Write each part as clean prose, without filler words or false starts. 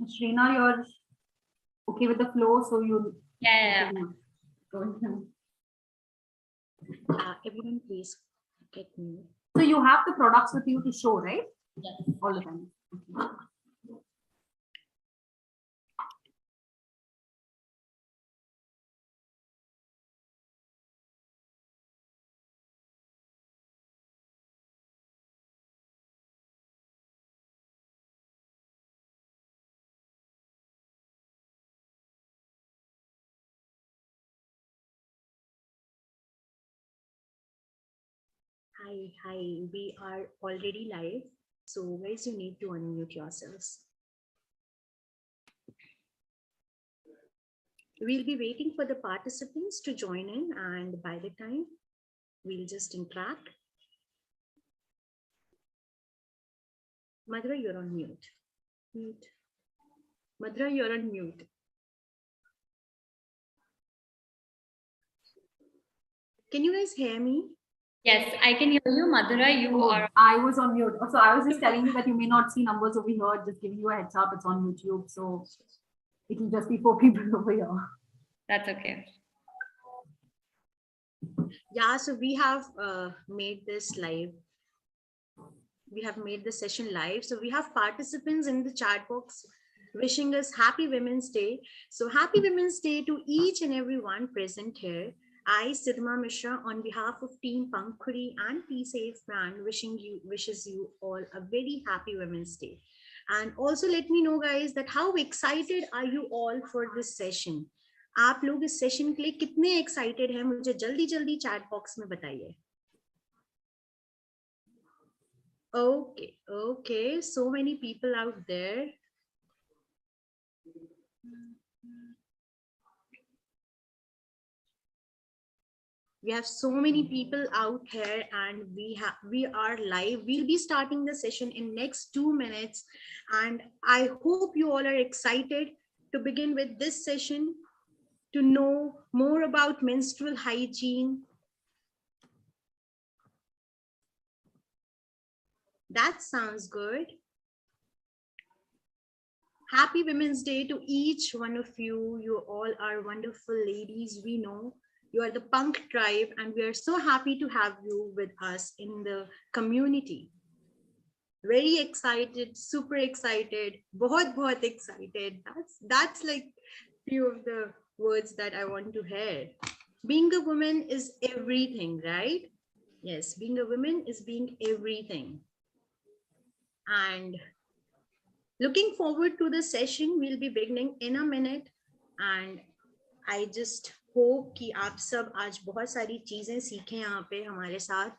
Shrina, you're okay with the flow, so you. Yeah. Everyone, please get me. So you have the products with you to show, right? Yes. All the time. Okay. Hi, we are already live. So guys, you need to unmute yourselves. We'll be waiting for the participants to join in, and by the time we'll just interact. Madhura, you're on mute. Mute. Madhura, you're on mute. Can you guys hear me? Yes, I can hear you, Madhura. You are. I was on mute. So I was just telling you that you may not see numbers over here. Just giving you a heads up. It's on YouTube, so it will just be 4 people over here. That's okay. Yeah, so we have made this live. We have made the session live. So we have participants in the chat box wishing us Happy Women's Day. So Happy Women's Day to each and every one present here. I, Stigma Mishra, on behalf of Team Pankhuri and Peesafe brand, wishes you all a very happy Women's Day. And also let me know, guys, that how excited are you all for this session? आप लोग इस session के लिए कितने excited हैं मुझे जल्दी जल्दी चैट बॉक्स में बताइए. Okay, so many people out there. We have so many people out here, and we are live. We'll be starting the session in next 2 minutes, and I hope you all are excited to begin with this session, to know more about menstrual hygiene. That sounds good. Happy Women's Day to each one of you. You all are wonderful ladies. We know you are the punk tribe, and we are so happy to have you with us in the community. Very excited, super excited, बहुत excited. That's like few of the words that I want to hear. Being a woman is everything, right? Yes, being a woman is being everything. And looking forward to the session. We'll be beginning in a minute, and I just hope कि आप सब आज बहुत सारी चीजें सीखें यहाँ पे हमारे साथ.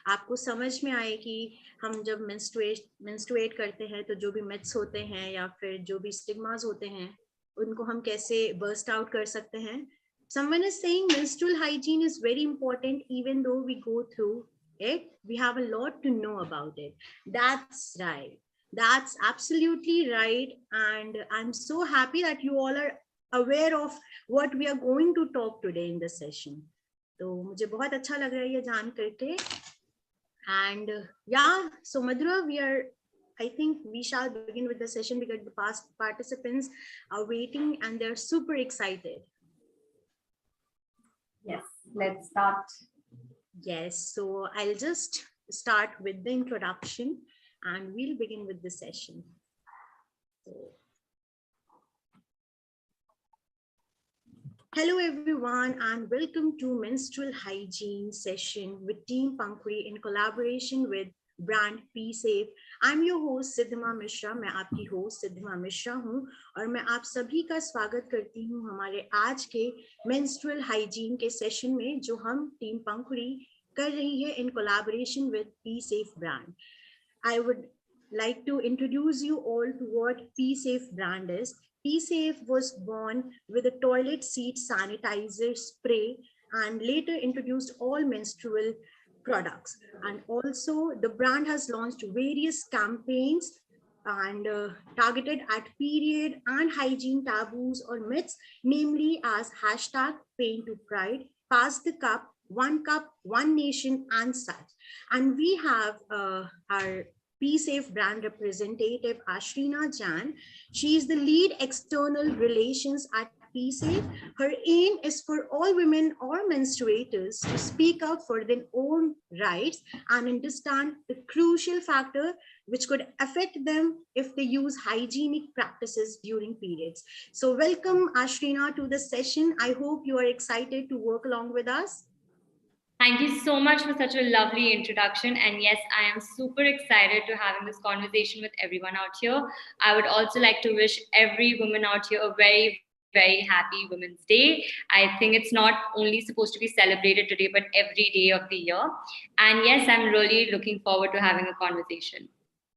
आपको समझ में आए कि हम जब menstruate करते हैं तो जो भी myths होते हैं या फिर जो भी stigmas होते हैं उनको हम कैसे burst out कर सकते हैं. Someone is saying menstrual hygiene is very important. Even though we go through it, we have a lot to know about it. That's right. That's absolutely right. And I'm so happy that you all are aware of what we are going to talk today in the session. So मुझे बहुत अच्छा लग रहा है ये जान करके. And yeah, so Madhura, I think we shall begin with the session because the past participants are waiting and they're super excited. Yes, let's start. Yes, so I'll just start with the introduction and we'll begin with the session. So, hello everyone and welcome to Menstrual Hygiene session with Team Pankhuri in collaboration with brand Peesafe. I'm your host Stigma Mishra. मैं आपकी host Stigma Mishra हूँ और मैं आप सभी का स्वागत करती हूँ हमारे आज के Menstrual Hygiene के session में जो हम Team Pankhuri कर रही है in collaboration with Peesafe brand. I would like to introduce you all to what Peesafe brand is. Peesafe was born with a toilet seat sanitizer spray and later introduced all menstrual products. And also the brand has launched various campaigns and targeted at period and hygiene taboos or myths, namely as hashtag Pain to Pride, Pass the Cup, One Nation, and such. And we have our Peesafe brand representative, Ashrina Jan. She is the lead external relations at Peesafe. Her aim is for all women or menstruators to speak out for their own rights and understand the crucial factor which could affect them if they use hygienic practices during periods. So welcome, Ashrina, to the session. I hope you are excited to work along with us. Thank you so much for such a lovely introduction. And yes, I am super excited to having this conversation with everyone out here. I would also like to wish every woman out here a very, very happy Women's Day. I think it's not only supposed to be celebrated today, but every day of the year. And yes, I'm really looking forward to having a conversation.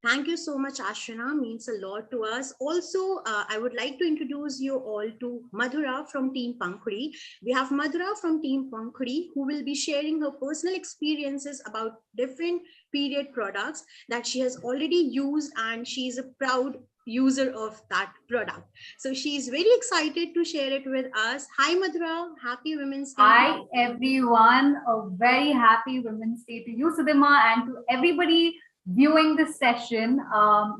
Thank you so much, Ashrina. Means a lot to us. Also, I would like to introduce you all to Madhura from Team Pankhuri. We have Madhura from Team Pankhuri who will be sharing her personal experiences about different period products that she has already used, and she is a proud user of that product. So she is very excited to share it with us. Hi, Madhura. Happy Women's Day. Hi, everyone. A very happy Women's Day to you, Sudhima, and to everybody viewing this session.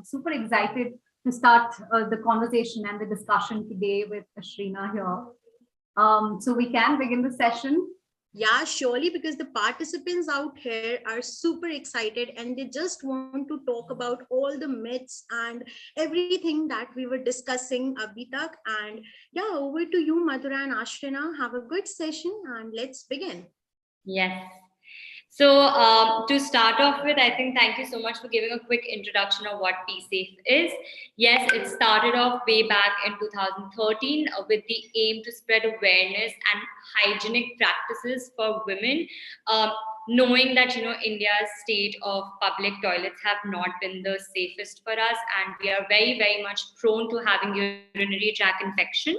Super excited to start the conversation and the discussion today with Ashrina here. So we can begin the session. Yeah, surely, because the participants out here are super excited and they just want to talk about all the myths and everything that we were discussing, Abhitak. And yeah, over to you, Madhura and Ashrina. Have a good session and let's begin. Yes. So to start off with, I think thank you so much for giving a quick introduction of what Peesafe is. Yes, it started off way back in 2013 with the aim to spread awareness and hygienic practices for women. Knowing that, India's state of public toilets have not been the safest for us, and we are very, very much prone to having urinary tract infection.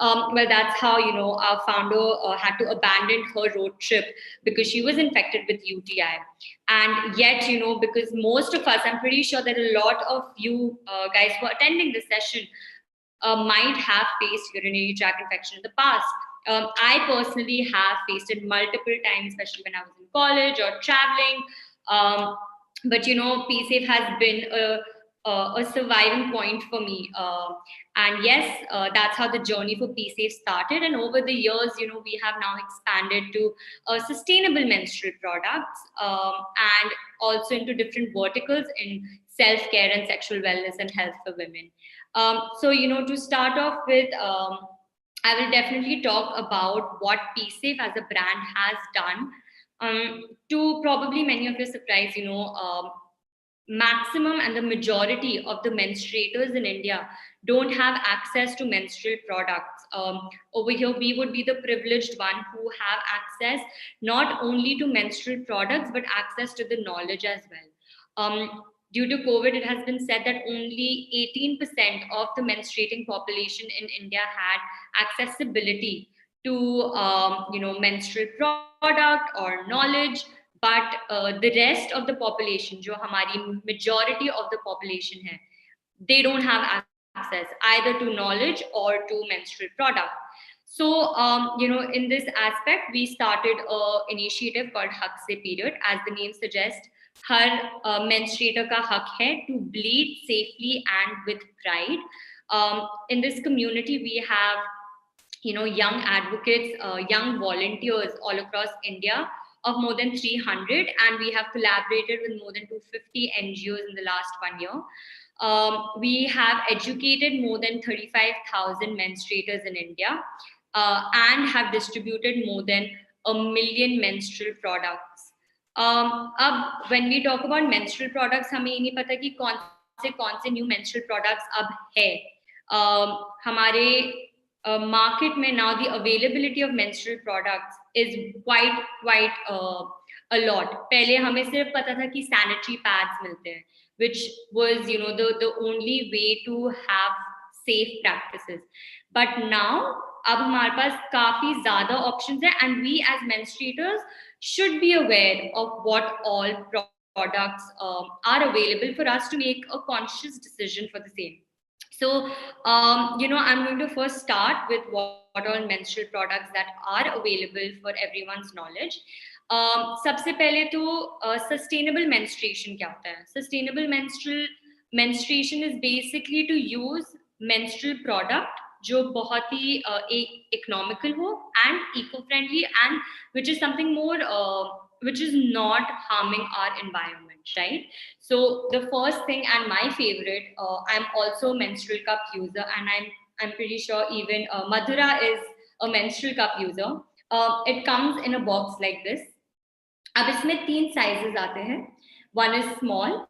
Well, that's how, our founder had to abandon her road trip because she was infected with UTI. And yet, because most of us, I'm pretty sure that a lot of you guys who are attending this session might have faced urinary tract infection in the past. I personally have faced it multiple times, especially when I was in college or traveling. But Peesafe has been a surviving point for me. And yes, that's how the journey for Peesafe started. And over the years, we have now expanded to sustainable menstrual products and also into different verticals in self-care and sexual wellness and health for women. So, to start off with, I will definitely talk about what Peesafe as a brand has done. To probably many of your surprise, maximum and the majority of the menstruators in India don't have access to menstrual products. Over here, we would be the privileged one who have access not only to menstrual products, but access to the knowledge as well. Due to COVID, it has been said that only 18% of the menstruating population in India had accessibility to, menstrual product or knowledge. But the rest of the population, जो हमारी majority of the population है, they don't have access either to knowledge or to menstrual product. So, in this aspect, we started an initiative called HaqSePERIOD. As the name suggests, her menstruator का हक है to bleed safely and with pride. In this community, we have, young advocates, young volunteers all across India of more than 300, and we have collaborated with more than 250 NGOs in the last 1 year. We have educated more than 35,000 menstruators in India and have distributed more than 1 million menstrual products. अब when we talk about menstrual products, हमें ये नहीं पता कि कौन से new menstrual products अब है. हमारे market में now the availability of menstrual products is quite a lot. पहले हमें सिर्फ पता था कि sanitary pads मिलते हैं, which was the only way to have safe practices. But now अब हमारे पास काफी ज़्यादा options हैं, and we as menstruators should be aware of what all products are available for us to make a conscious decision for the same. So, I'm going to first start with what all menstrual products that are available for everyone's knowledge. सबसे पहले तो sustainable menstruation क्या होता है? Sustainable menstruation is basically to use menstrual product जो बहुत ही economical हो and eco-friendly and which is something more which is not harming our environment, right? So the first thing and my favorite, I'm also a menstrual cup user and I'm pretty sure even Madhura is a menstrual cup user. It comes in a box like this. अब इसमें 3 sizes आते हैं. One is small,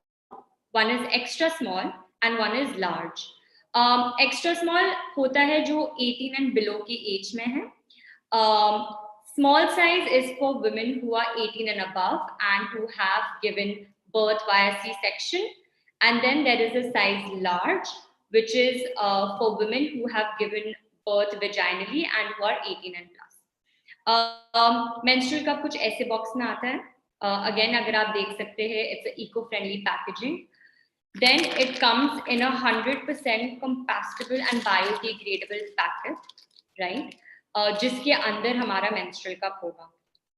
one is extra small and one is large. Extra small होता है जो 18 and below की age में है. Small size is for women who are 18 and above and who have given birth via C-section. And then there is a size large, which is for women who have given birth vaginally and who are 18 and plus. Menstrual cup कुछ ऐसे box में आता है. Again, अगर आप देख सकते हैं, it's an eco-friendly packaging. Then it comes in a 100% compostable and biodegradable packet, right? जिसके अंदर हमारा menstrual cup होगा.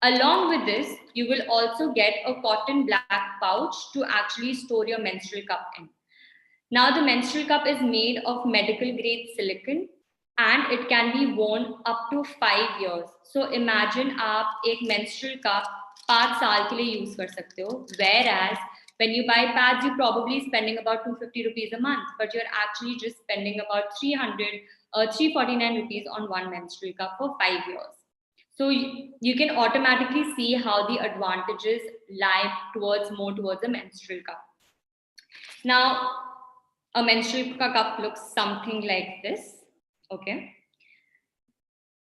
Along with this, you will also get a cotton black pouch to actually store your menstrual cup in. Now, the menstrual cup is made of medical grade silicone and it can be worn up to 5 years. So imagine आप एक menstrual cup 5 साल के लिए use कर सकते हो. Whereas when you buy pads, you're probably spending about 250 rupees a month, but you're actually just spending about 349 rupees on one menstrual cup for 5 years. So you can automatically see how the advantages lie more towards a menstrual cup. Now, a menstrual cup looks something like this. Okay.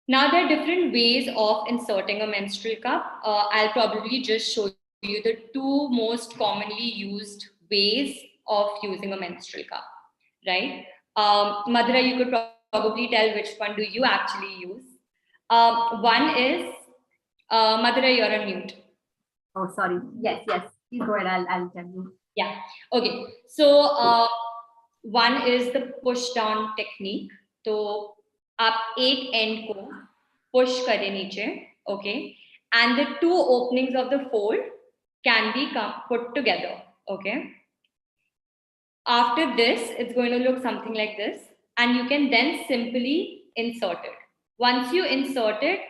Now there are different ways of inserting a menstrual cup. I'll probably just show you the 2 most commonly used ways of using a menstrual cup, right? Madhura, you could probably tell which one do you actually use. One is, Madhura, you're on mute. Oh, sorry. Yes. Please go ahead. I'll tell you. Yeah. Okay. So one is the push down technique. तो आप एक end को push करें नीचे, okay, and the 2 openings of the fold can be put together, okay. After this, it's going to look something like this, and you can then simply insert it. Once you insert it,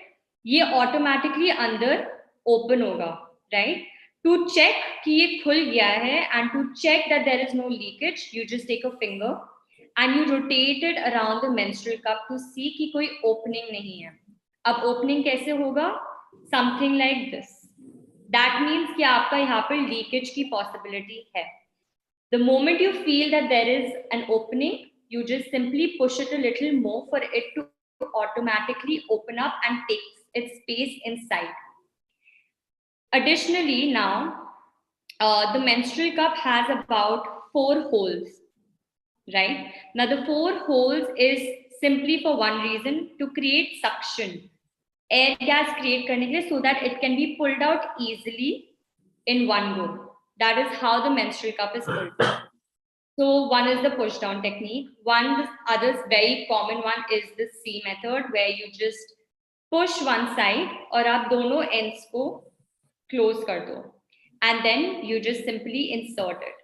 ये automatically अंदर open होगा, right? To check कि ये खुल गया है and to check that there is no leakage, you just take a finger and you rotate it around the menstrual cup to see कि कोई opening नहीं है. अब opening कैसे होगा? Something like this. That means कि आपका यहाँ पर leakage की possibility है. The moment you feel that there is an opening, you just simply push it a little more for it to automatically open up and take its space inside. Additionally, now, the menstrual cup has about 4 holes, right? Now, the 4 holes is simply for one reason, to create suction. Air gas create करने के लिए so that it can be pulled out easily in one go. That is how the menstrual cup is pulled. So one is the push down technique. The other very common one is the C method, where you just push one side और आप दोनों ends को close कर दो, and then you just simply insert it.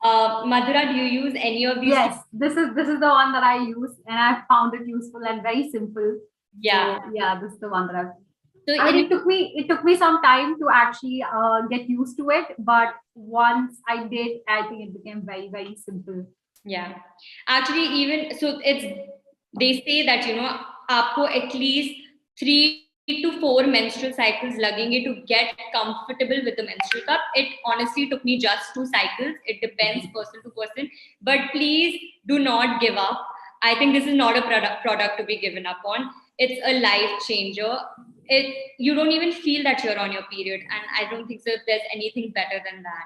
Madhura, do you use any of these? Yes, this is the one that I use, and I found it useful and very simple. Yeah. So, yeah, this is the one that I've. So it took me some time to actually get used to it, but once I did, I think it became very, very simple. Yeah, actually, even so, they say that आपको at least 3 to 4 menstrual cycles लगेंगे to get comfortable with the menstrual cup. It honestly took me just 2 cycles. It depends person to person, but please do not give up. I think this is not a product to be given up on. It's a life changer. You don't even feel that you're on your period, and I don't think so there's anything better than that.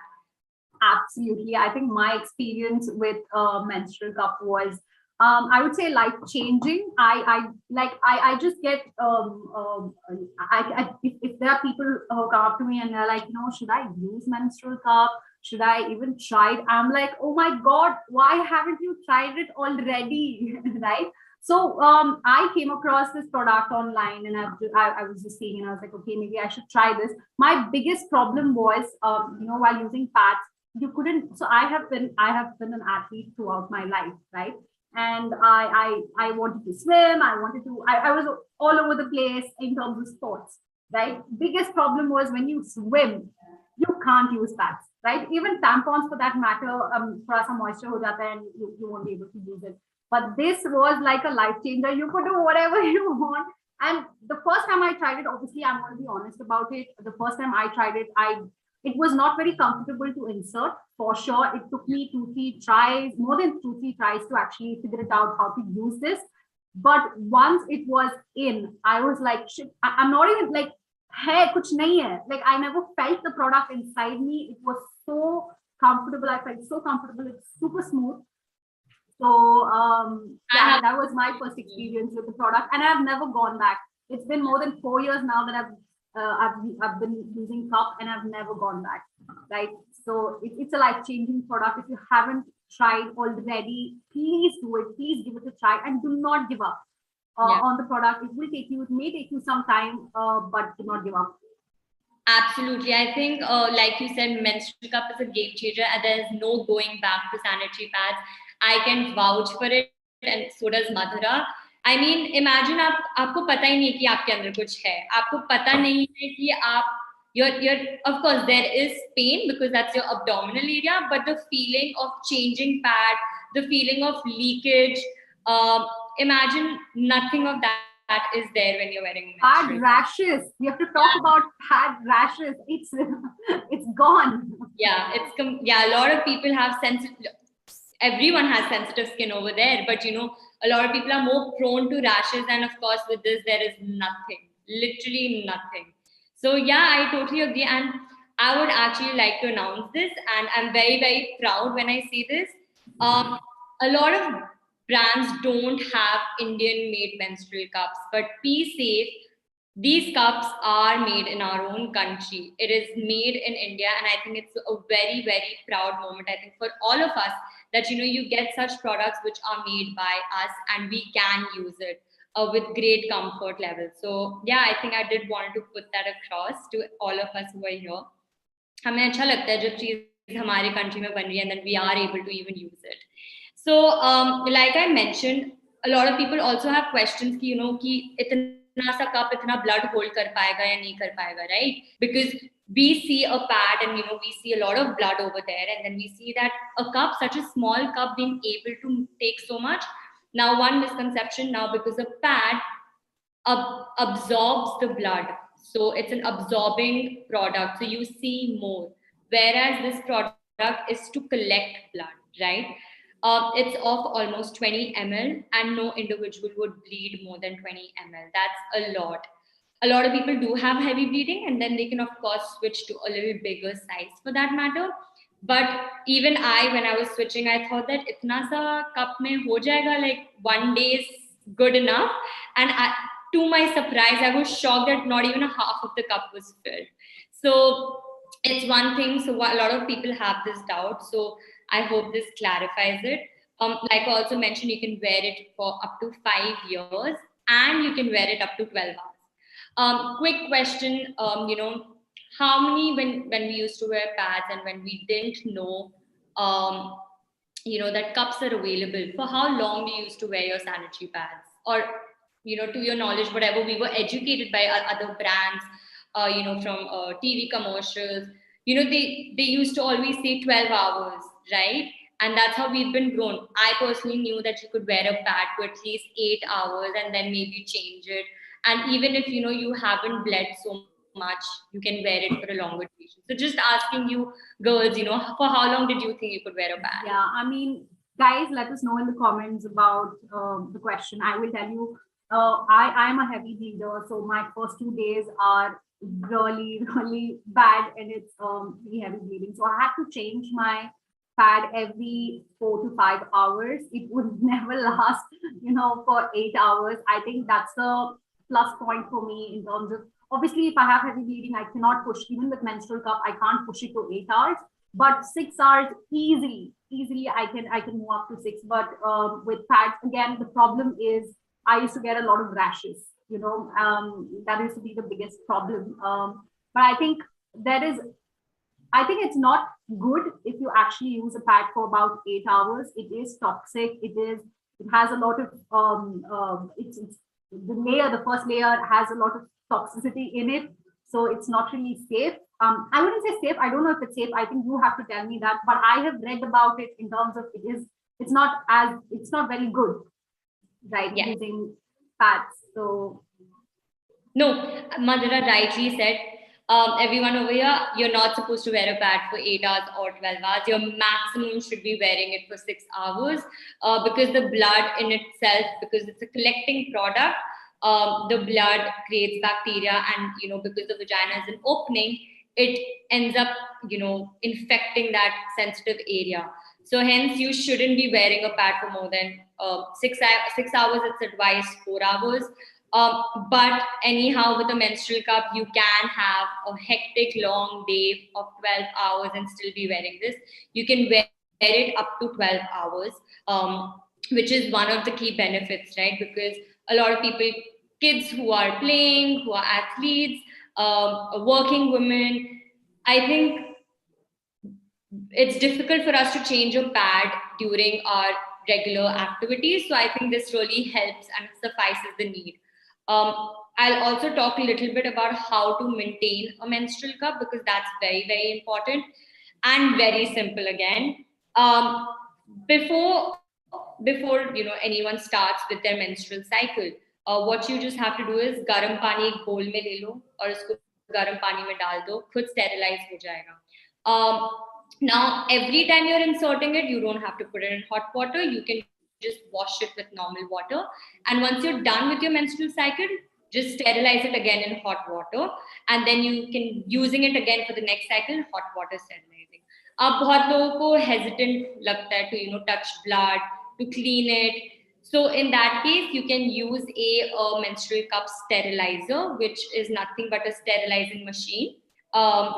Absolutely. I think my experience with menstrual cup was, I would say, life changing. I just get if there are people who come up to me and they're like, should I use menstrual cup? Should I even try it? I'm like, oh my God, why haven't you tried it already? Right? So I came across this product online, and I was just seeing, and I was like, okay, maybe I should try this. My biggest problem was, while using pads, you couldn't. So I have been an athlete throughout my life, right? And I wanted to swim. I was all over the place in terms of sports, right? Biggest problem was when you swim, you can't use pads, right? Even tampons for that matter, थोड़ा सा moisture हो जाता है and you won't be able to use it. But this was like a life changer. You could do whatever you want. And the first time I tried it, obviously, I'm going to be honest about it. The first time I tried it, it was not very comfortable to insert for sure. It took me 2-3 tries, more than 2-3 tries to actually figure it out how to use this. But once it was in, I was like, shit, I'm not even like, hey, kuch nahi hai. Like, I never felt the product inside me. It was so comfortable. I felt so comfortable. It's super smooth. So that was my first experience with the product, and I've never gone back. It's been more than 4 years now that I've been using cup, and I've never gone back. Right. So it's a life-changing product. If you haven't tried already, please do it. Please give it a try, and do not give up on the product. It may take you some time, but do not give up. Absolutely. I think, like you said, menstrual cup is a game changer, and there's no going back to sanitary pads. I can vouch for it, and so does Madhura. I mean, imagine आपको पता ही नहीं कि आपके अंदर कुछ है. आपको पता नहीं है कि you're of course there is pain because that's your abdominal area, but the feeling of changing pad, the feeling of leakage, imagine nothing of that is there when you're wearing pad rashes. We have to talk about pad rashes. It's gone. Yeah, a lot of people have everyone has sensitive skin over there, but a lot of people are more prone to rashes, and of course with this there is nothing, literally nothing. So yeah, I totally agree, and I would actually like to announce this, and I'm very, very proud when I say this. A lot of brands don't have Indian made menstrual cups, but Peesafe, these cups are made in our own country. It is made in India, and I think it's a very, very proud moment, I think, for all of us, that you get such products which are made by us and we can use it with great comfort level. So yeah, I think I did want to put that across to all of us who are here. हमें अच्छा लगता है जब चीज हमारे country में बन रही है, and then we are able to even use it. So like I mentioned, a lot of people also have questions कि कि इतना सा cup इतना blood hold कर पाएगा या नहीं कर पाएगा, right? Because we see a pad and we see a lot of blood over there, and then we see that a cup, such a small cup, being able to take so much. Now, one misconception now, because a pad absorbs the blood, so it's an absorbing product, so you see more, whereas this product is to collect blood, right? It's of almost 20 ml, and no individual would bleed more than 20 ml. That's a lot. A lot of people do have heavy bleeding, and then they can of course switch to a little bigger size for that matter. But even when I was switching, I thought that itna sa cup mein ho jayega, like 1 day is good enough. And to my surprise, I was shocked that not even a half of the cup was filled. So it's one thing. So a lot of people have this doubt. So I hope this clarifies it. Like I also mentioned, you can wear it for up to 5 years, and you can wear it up to 12 hours. Quick question, how many, when we used to wear pads and when we didn't know, that cups are available, for how long do you used to wear your sanitary pads? Or, to your knowledge, whatever, we were educated by other brands, from TV commercials, they used to always say 12 hours, right? And that's how we've been grown. I personally knew that you could wear a pad for at least 8 hours and then maybe change it. And even if, you haven't bled so much, you can wear it for a longer duration. So just asking you girls, for how long did you think you could wear a pad? Yeah, I mean, guys, let us know in the comments about the question. I will tell you, I'm a heavy bleeder, so my first 2 days are really, really bad, and it's really heavy bleeding. So I had to change my pad every 4 to 5 hours. It would never last, for 8 hours. I think that's a plus point for me in terms of, obviously, if I have heavy bleeding, I cannot push, even with menstrual cup, I can't push it to 8 hours. but 6 hours easily I can move up to 6. But with pads, again, the problem is I used to get a lot of rashes. That used to be the biggest problem. But I think it's not good if you actually use a pad for about 8 hours. It is toxic. It has a lot of it's the first layer has a lot of toxicity in it, so it's not really safe. I wouldn't say safe. I don't know if it's safe. I think you have to tell me that. But I have read about it in terms of it's not very good, right? Yeah. Using pads. So no, Madhura rightly said. Everyone over here, you're not supposed to wear a pad for 8 hours or 12 hours. Your maximum should be wearing it for 6 hours because the blood in itself, because it's a collecting product, the blood creates bacteria, and because the vagina is an opening, it ends up infecting that sensitive area. So hence you shouldn't be wearing a pad for more than 6 hours. It's advised 4 hours. But anyhow, with a menstrual cup, you can have a hectic long day of 12 hours and still be wearing this. You can wear it up to 12 hours, which is one of the key benefits, right? Because a lot of people, kids who are playing, who are athletes, working women, I think it's difficult for us to change a pad during our regular activities. So I think this really helps and suffices the need. I'll also talk a little bit about how to maintain a menstrual cup, because that's very, very important and very simple again. Before anyone starts with their menstrual cycle, what you just have to do is garam pani ek bowl mein le lo aur usko garam pani mein dal do, khud sterilize ho jayega. Now every time you're inserting it, you don't have to put it in hot water. You can just wash it with normal water, and once you're done with your menstrual cycle, just sterilize it again in hot water, and then you can using it again for the next cycle, hot water sterilizing. अब बहुत लोगों को hesitant लगता है to touch blood, to clean it. So in that case, you can use a menstrual cup sterilizer, which is nothing but a sterilizing machine,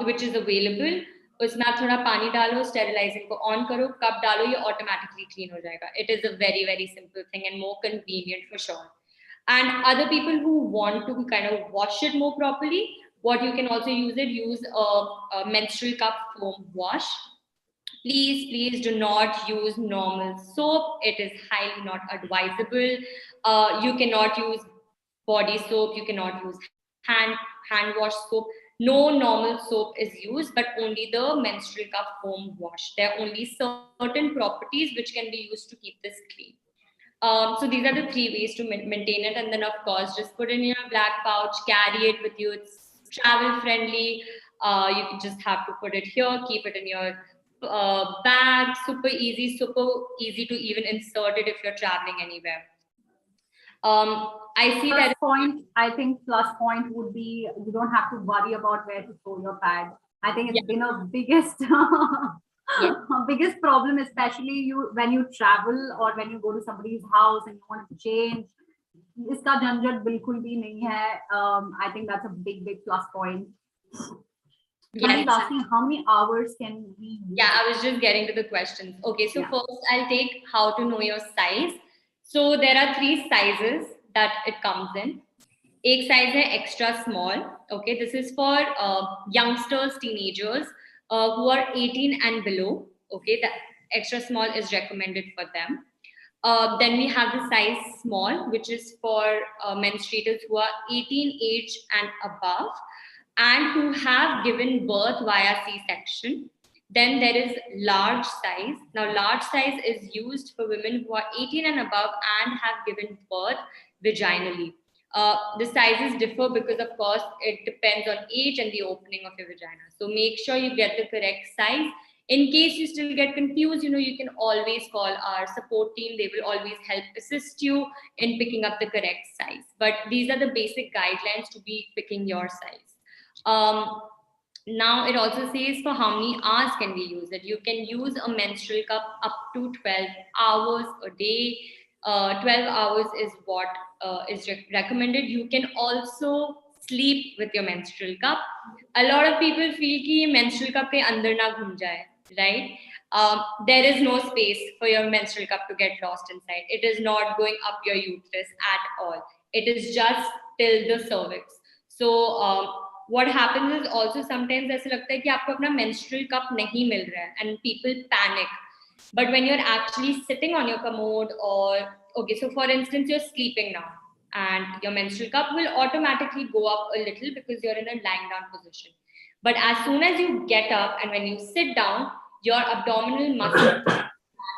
which is available. उसमें आप थोड़ा पानी डालो, स्टेरिलाइजिंग को ऑन करो, कप डालो, ये ऑटोमेटिकली क्लीन हो जाएगा. It is a very very simple thing and more convenient for sure. And other people who want to kind of wash it more properly, what you can also use a menstrual cup foam wash. Please do not use normal soap. It is highly not advisable. You cannot use body soap. You cannot use hand wash soap. No normal soap is used, but only the menstrual cup foam wash. There are only certain properties which can be used to keep this clean. So these are the 3 ways to maintain it. And then of course, just put it in your black pouch, carry it with you. It's travel friendly. You can just have to put it here, keep it in your bag. Super easy to even insert it if you're traveling anywhere. I see plus that point. I think plus point would be you don't have to worry about where to throw your pad. I think it's been a biggest biggest problem, especially when you travel or when you go to somebody's house and you want to change. इसका झंझट बिल्कुल भी नहीं है. I think that's a big plus point. Yes. Asking how many hours can we use? Yeah, I was just getting to the questions. Okay, so first I'll take how to know your size. So there are 3 sizes that it comes in. एक size है extra small. Okay, this is for youngsters, teenagers who are 18 and below. Okay, the extra small is recommended for them. Then we have the size small, which is for menstruators who are 18 age and above and who have given birth via C-section. Then there is large size. Now, large size is used for women who are 18 and above and have given birth vaginally. The sizes differ because, of course, it depends on age and the opening of your vagina. So make sure you get the correct size. In case you still get confused, you can always call our support team. They will always help assist you in picking up the correct size. But these are the basic guidelines to be picking your size. Now it also says for how many hours can we use it. You can use a menstrual cup up to 12 hours a day. 12 hours is what is recommended. You can also sleep with your menstrual cup. A lot of people feel कि menstrual cup के अंदर ना घुम जाए. right? There is no space for your menstrual cup to get lost inside. It is not going up your uterus at all. It is just till the cervix. So what happens is also sometimes ऐसे लगता है कि आपको अपना menstrual cup नहीं मिल रहा है, and people panic. But when you're actually sitting on your commode, or okay, so for instance, you're sleeping now, and your menstrual cup will automatically go up a little because you're in a lying down position. But as soon as you get up and when you sit down, your abdominal muscles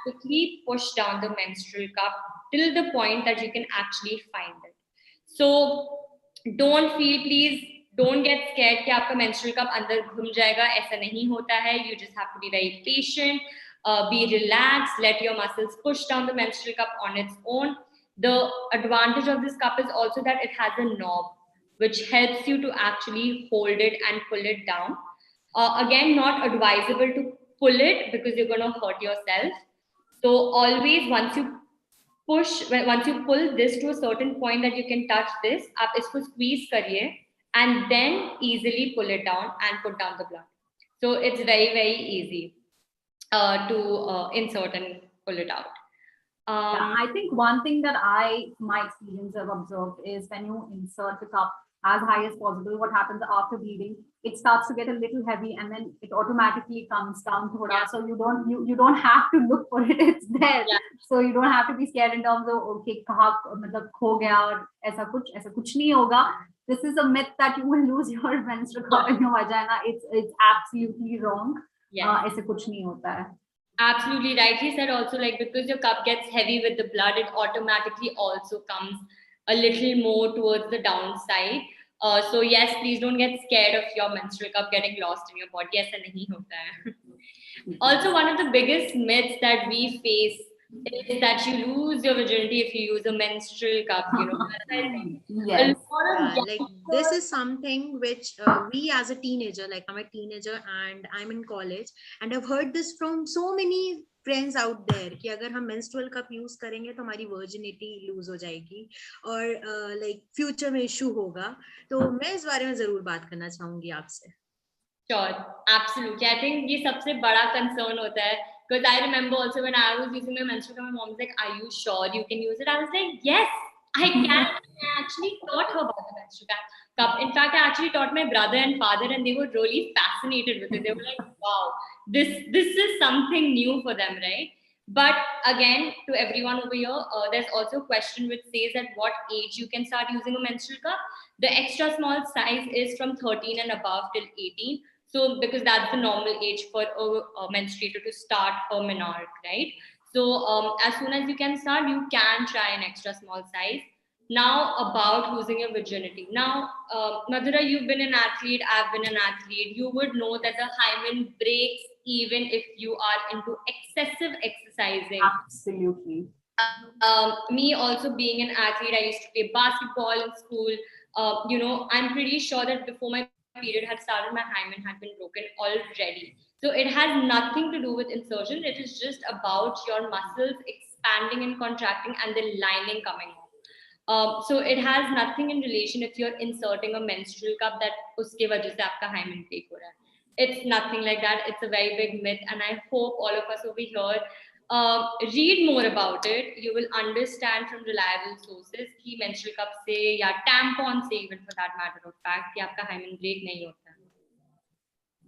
quickly push down the menstrual cup till the point that you can actually find it. So don't feel, please don't get scared कि आपका menstrual cup अंदर घुम जाएगा. ऐसा नहीं होता है. You just have to be very patient, be relaxed, let your muscles push down the menstrual cup on its own. The advantage of this cup is also that it has a knob which helps you to actually hold it and pull it down. Again, not advisable to pull it because you're going to hurt yourself. So always once you pull this to a certain point that you can touch this, आप इसको squeeze करिए and then easily pull it down and put down the blood. So it's very, very easy to insert and pull it out. Yeah, I think one thing that my experience have observed is when you insert the cup as high as possible, what happens after bleeding, it starts to get a little heavy and then it automatically comes down thoda. Yeah. So you don't have to look for it, it's there. Yeah. So you don't have to be scared in terms of okay, kaha matlab kho gaya aur aisa kuch nahi hoga. This is a myth that you will lose your menstrual cup in your vagina. It's absolutely wrong. Yeah. Aisa kuch nahi hota hai. Absolutely rightly said. Also, like, because your cup gets heavy with the blood, it automatically also comes a little more towards the downside. So yes, please don't get scared of your menstrual cup getting lost in your body. Yes, nahi hota hai. Also, one of the biggest myths that we face is that you lose your virginity if you use a menstrual cup. You know, Yes. Like this is something which we as a teenager, like I'm a teenager and I'm in college, and I've heard this from so many friends out there कि अगर हम menstrual cup use करेंगे तो हमारी virginity lose हो जाएगी और like future में issue होगा. तो मैं इस बारे में जरूर बात करना चाहूंगी आपसे. Sure, absolutely. I think ये सबसे बड़ा concern होता है, because I remember also when I was using my menstrual cup, my mom was like, "Are you sure you can use it?" I was like, "Yes, I can." I actually taught her about the menstrual cup. In fact, I actually taught my brother and father, and they were really fascinated with it. They were like, "Wow, this is something new for them, right?" But again, to everyone over here, there's also a question which says at what age you can start using a menstrual cup. The extra small size is from 13 and above till 18. So because that's the normal age for a menstruator to start a menarche, right? So as soon as you can start, you can try an extra small size. Now about losing your virginity. Now, Madhura, you've been an athlete, I've been an athlete. You would know that the hymen breaks even if you are into excessive exercising. Absolutely. Me also being an athlete, I used to play basketball in school. You know, I'm pretty sure that before my period had started, my hymen had been broken already. So it has nothing to do with insertion. It is just about your muscles expanding and contracting and the lining coming off. So it has nothing in relation if you're inserting a menstrual cup that uske wajah se aapka hymen break ho raha hai. It's nothing like that. It's a very big myth, and I hope all of us over here read more about it. You will understand from reliable sources कि menstrual cup से या tampon से even for that matter of fact कि आपका hymen break नहीं होता.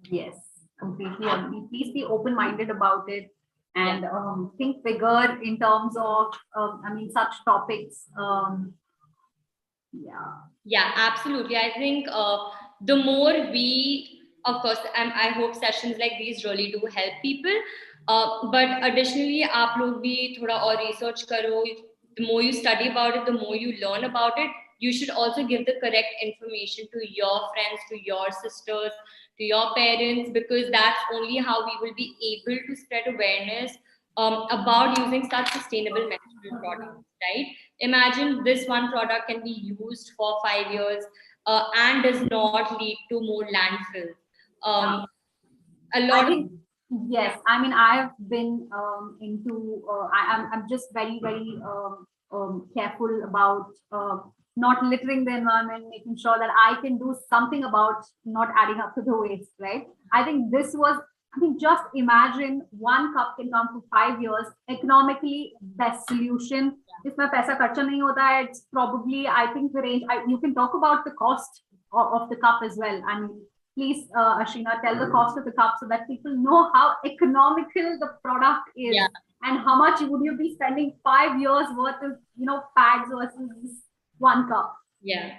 Yes, completely agree. Please be open-minded about it and think bigger in terms of such topics. Yeah, absolutely. I think the more we, of course, I hope sessions like these really do help people. But additionally, आप लोग भी थोड़ा और research करो. The more you study about it, the more you learn about it. You should also give the correct information to your friends, to your sisters, to your parents, because that's only how we will be able to spread awareness about using such sustainable menstrual products, right? Imagine this one product can be used for 5 years and does not lead to more landfill. A lot of yes, I mean, I've been into, I'm just very, very careful about not littering the environment, making sure that I can do something about not adding up to the waste, right? I think this was I mean, just imagine one cup can come for 5 years. Economically, best solution. If my paisa kharcha nahi hota hai, it's probably, I think the range, you can talk about the cost of the cup as well. I mean, please, Ashina, tell the cost of the cup so that people know how economical the product is. Yeah. And how much would you be spending 5 years worth of, pads versus one cup? Yeah.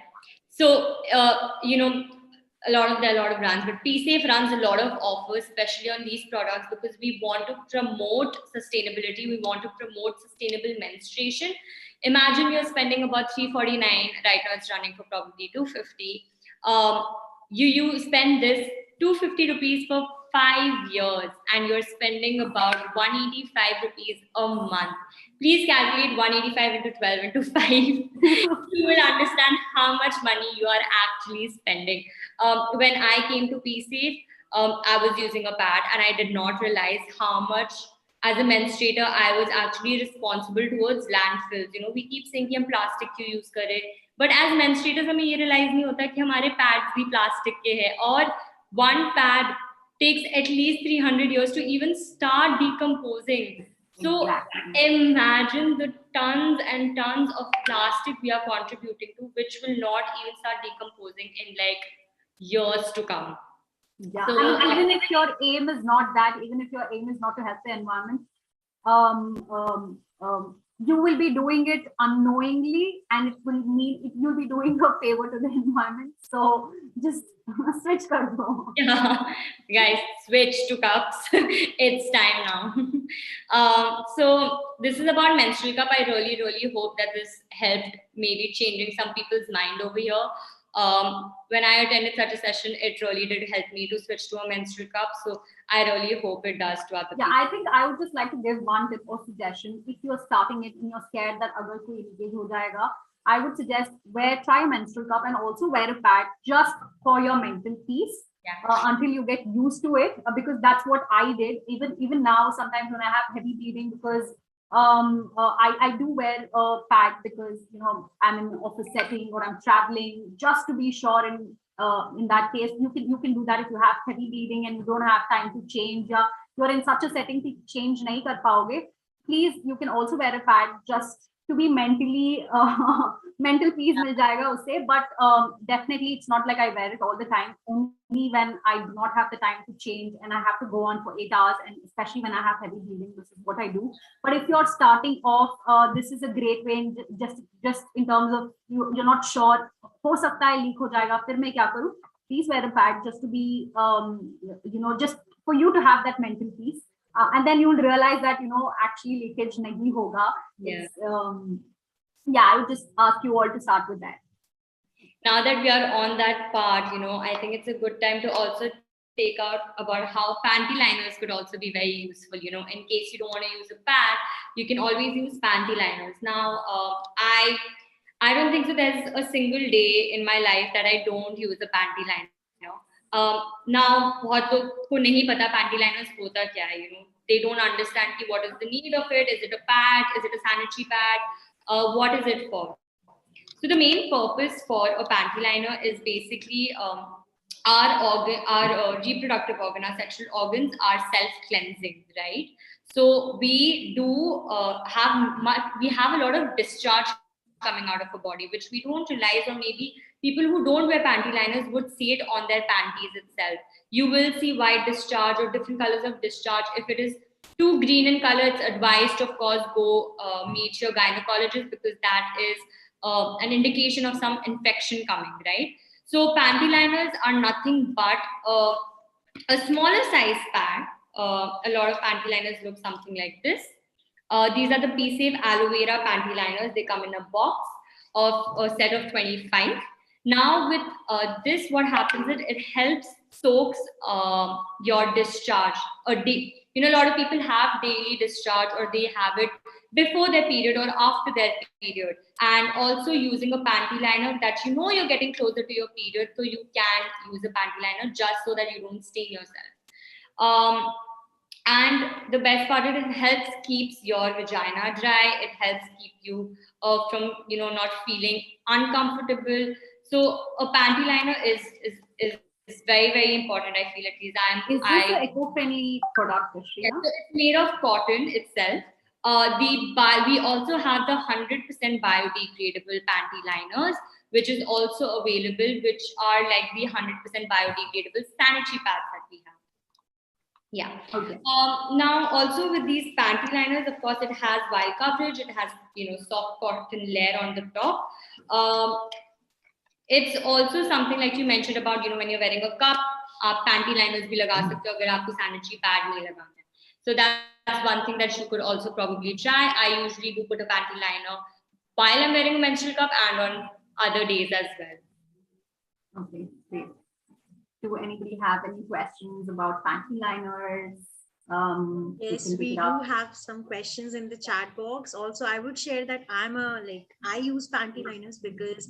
So, there are a lot of brands, but Peesafe runs a lot of offers, especially on these products, because we want to promote sustainability. We want to promote sustainable menstruation. Imagine you're spending about $349. Right now, it's running for probably $250. You spend this 250 rupees for 5 years, and you're spending about 185 rupees a month. Please calculate 185 into 12 into 5. You will understand how much money you are actually spending. When I came to Peesafe, I was using a pad, and I did not realize how much, as a menstruator, I was actually responsible towards landfills. We keep saying कि हम plastic क्यों use करें, but as menstruators हमें ये realize नहीं होता कि हमारे pads भी plastic के हैं, और one pad takes at least 300 years to even start decomposing. So imagine the tons and tons of plastic we are contributing to, which will not even start decomposing in like years to come. Yeah, so, even if your aim is not that, even if your aim is not to help the environment, you will be doing it unknowingly, and it will mean you'll be doing a favor to the environment. So just switch kar do. Yeah, guys, switch to cups. It's time now. So this is about menstrual cup. I really, really hope that this helped maybe changing some people's mind over here. When I attended such a session, it really did help me to switch to a menstrual cup. So I really hope it does to other people. I think I would just like to give one tip or suggestion. If you're starting it and you're scared that agar koi leakage ho jayega, I would suggest try a menstrual cup and also wear a pad just for your mental peace. Until you get used to it, because that's what I did. Even now, sometimes when I have heavy bleeding, because I do wear a pad because I'm in an office setting or I'm traveling, just to be sure. And in that case, you can do that if you have heavy bleeding and you don't have time to change. You're in such a setting to change nahi kar paoge. Please, you can also wear a pad just to be mentally mental peace mil jayega usse. But definitely, it's not like I wear it all the time. Only when I do not have the time to change and I have to go on for 8 hours, and especially when I have heavy bleeding, this is what I do. But if you're starting off, this is a great way. Just in terms of you're not sure, ho sakta hai leak ho jayega, fir main kya karu? Please wear a pad just to be just for you to have that mental peace. And then you'll realize that actually leakage nahi hoga. I would just ask you all to start with that. Now that we are on that part, I think it's a good time to also take out about how panty liners could also be very useful. In case you don't want to use a pad, you can always use panty liners. Now, I don't think so there's a single day in my life that I don't use a panty liner. Now, बहुत लोग को नहीं पता panty liners होता क्या है. They don't understand what is the need of it. Is it a pad? Is it a sanitary pad? What is it for? So the main purpose for a panty liner is basically our reproductive organ, our sexual organs are self-cleansing, right? So we do have a lot of discharge coming out of a body, which we don't realize, or maybe people who don't wear panty liners would see it on their panties itself. You will see white discharge or different colors of discharge. If it is too green in color, it's advised, of course, go meet your gynecologist, because that is an indication of some infection coming, right? So panty liners are nothing but a smaller size pad. A lot of panty liners look something like this. These are the Peesafe aloe vera panty liners. They come in a box of a set of 25. Now with this, what happens is it helps soaks your discharge a day. A lot of people have daily discharge, or they have it before their period or after their period. And also using a panty liner that you're getting closer to your period, so you can use a panty liner just so that you don't stain yourself. And the best part is it helps keeps your vagina dry. It helps keep you from not feeling uncomfortable. So a panty liner is very, very important. I feel, at least Is this an eco-friendly product, yeah, Shrina? so it's made of cotton itself. We also have the 100% biodegradable panty liners, which is also available, which are like the 100% biodegradable sanitary pads that we have. Yeah. Okay. Now, also with these panty liners, of course, it has wide coverage. It has, soft cotton layer on the top. It's also something like you mentioned about, when you're wearing a cup, आप panty liners भी लगा सकते हो अगर आपको sanitary pad नहीं लगाना है. So that's one thing that you could also probably try. I usually do put a panty liner while I'm wearing a menstrual cup and on other days as well. Okay, great. Do anybody have any questions about panty liners? Yes, we do have some questions in the chat box. Also, I would share that I use panty liners because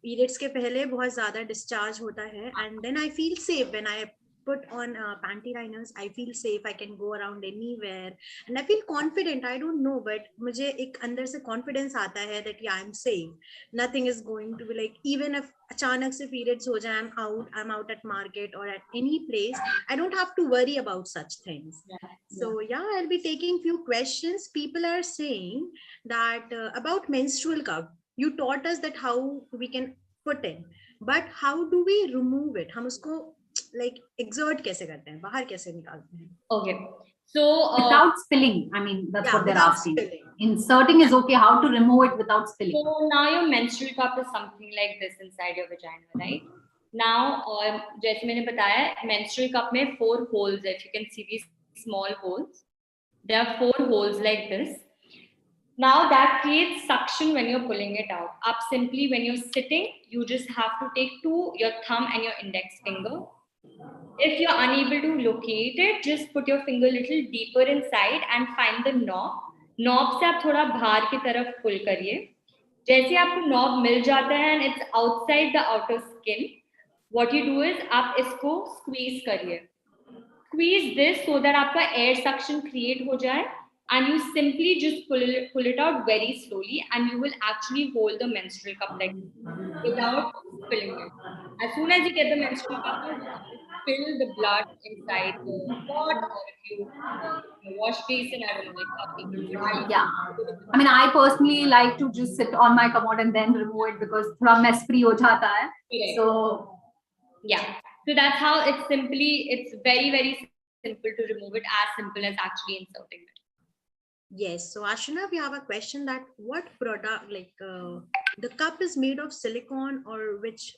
periods के पहले बहुत ज़्यादा discharge होता है, and then I feel safe when I put on panty liners. I feel safe. I can go around anywhere, and I feel confident. I don't know, but मुझे एक अंदर से confidence आता है that yeah, I'm safe. Nothing is going to be like, even if अचानक से periods हो जाए, I'm out at market or at any place, I don't have to worry about such things. So yeah, I'll be taking few questions. People are saying that about menstrual cup. You taught us that how we can put in, but how do we remove it? हम उसको like exert कैसे करते हैं, बाहर कैसे निकालते हैं? Okay, so without spilling. I mean, that's what they're asking. Spilling. Inserting is okay. How to remove it without spilling? So now your menstrual cup is something like this inside your vagina, right? Now, जैसे मैंने बताया, menstrual cup में 4 holes. If you can see these small holes, there are 4 holes like this. Now that creates suction when you're pulling it out. Up simply when you're sitting, you just have to take your thumb and your index finger. If you're unable to locate it, just put your finger a little deeper inside and find the knob. Knob से आप थोड़ा बाहर की तरफ pull करिए. जैसे आपको knob मिल जाता है and it's outside the outer skin, what you do is आप इसको squeeze करिए. Squeeze this so that आपका air suction create हो जाए, and you simply just pull it out very slowly, and you will actually hold the menstrual cup like this without spilling it. As soon as you get the menstrual cup, you spill the blood inside the pot, or if you wash basin, I don't know if some people do. Yeah, I mean, I personally like to just sit on my commode and then remove it because थोड़ा mess free हो जाता है. Yeah. So yeah, so that's how it's very, very simple to remove it, as simple as actually inserting it. Yes, so Ashna, we have a question that what product, the cup is made of silicone or which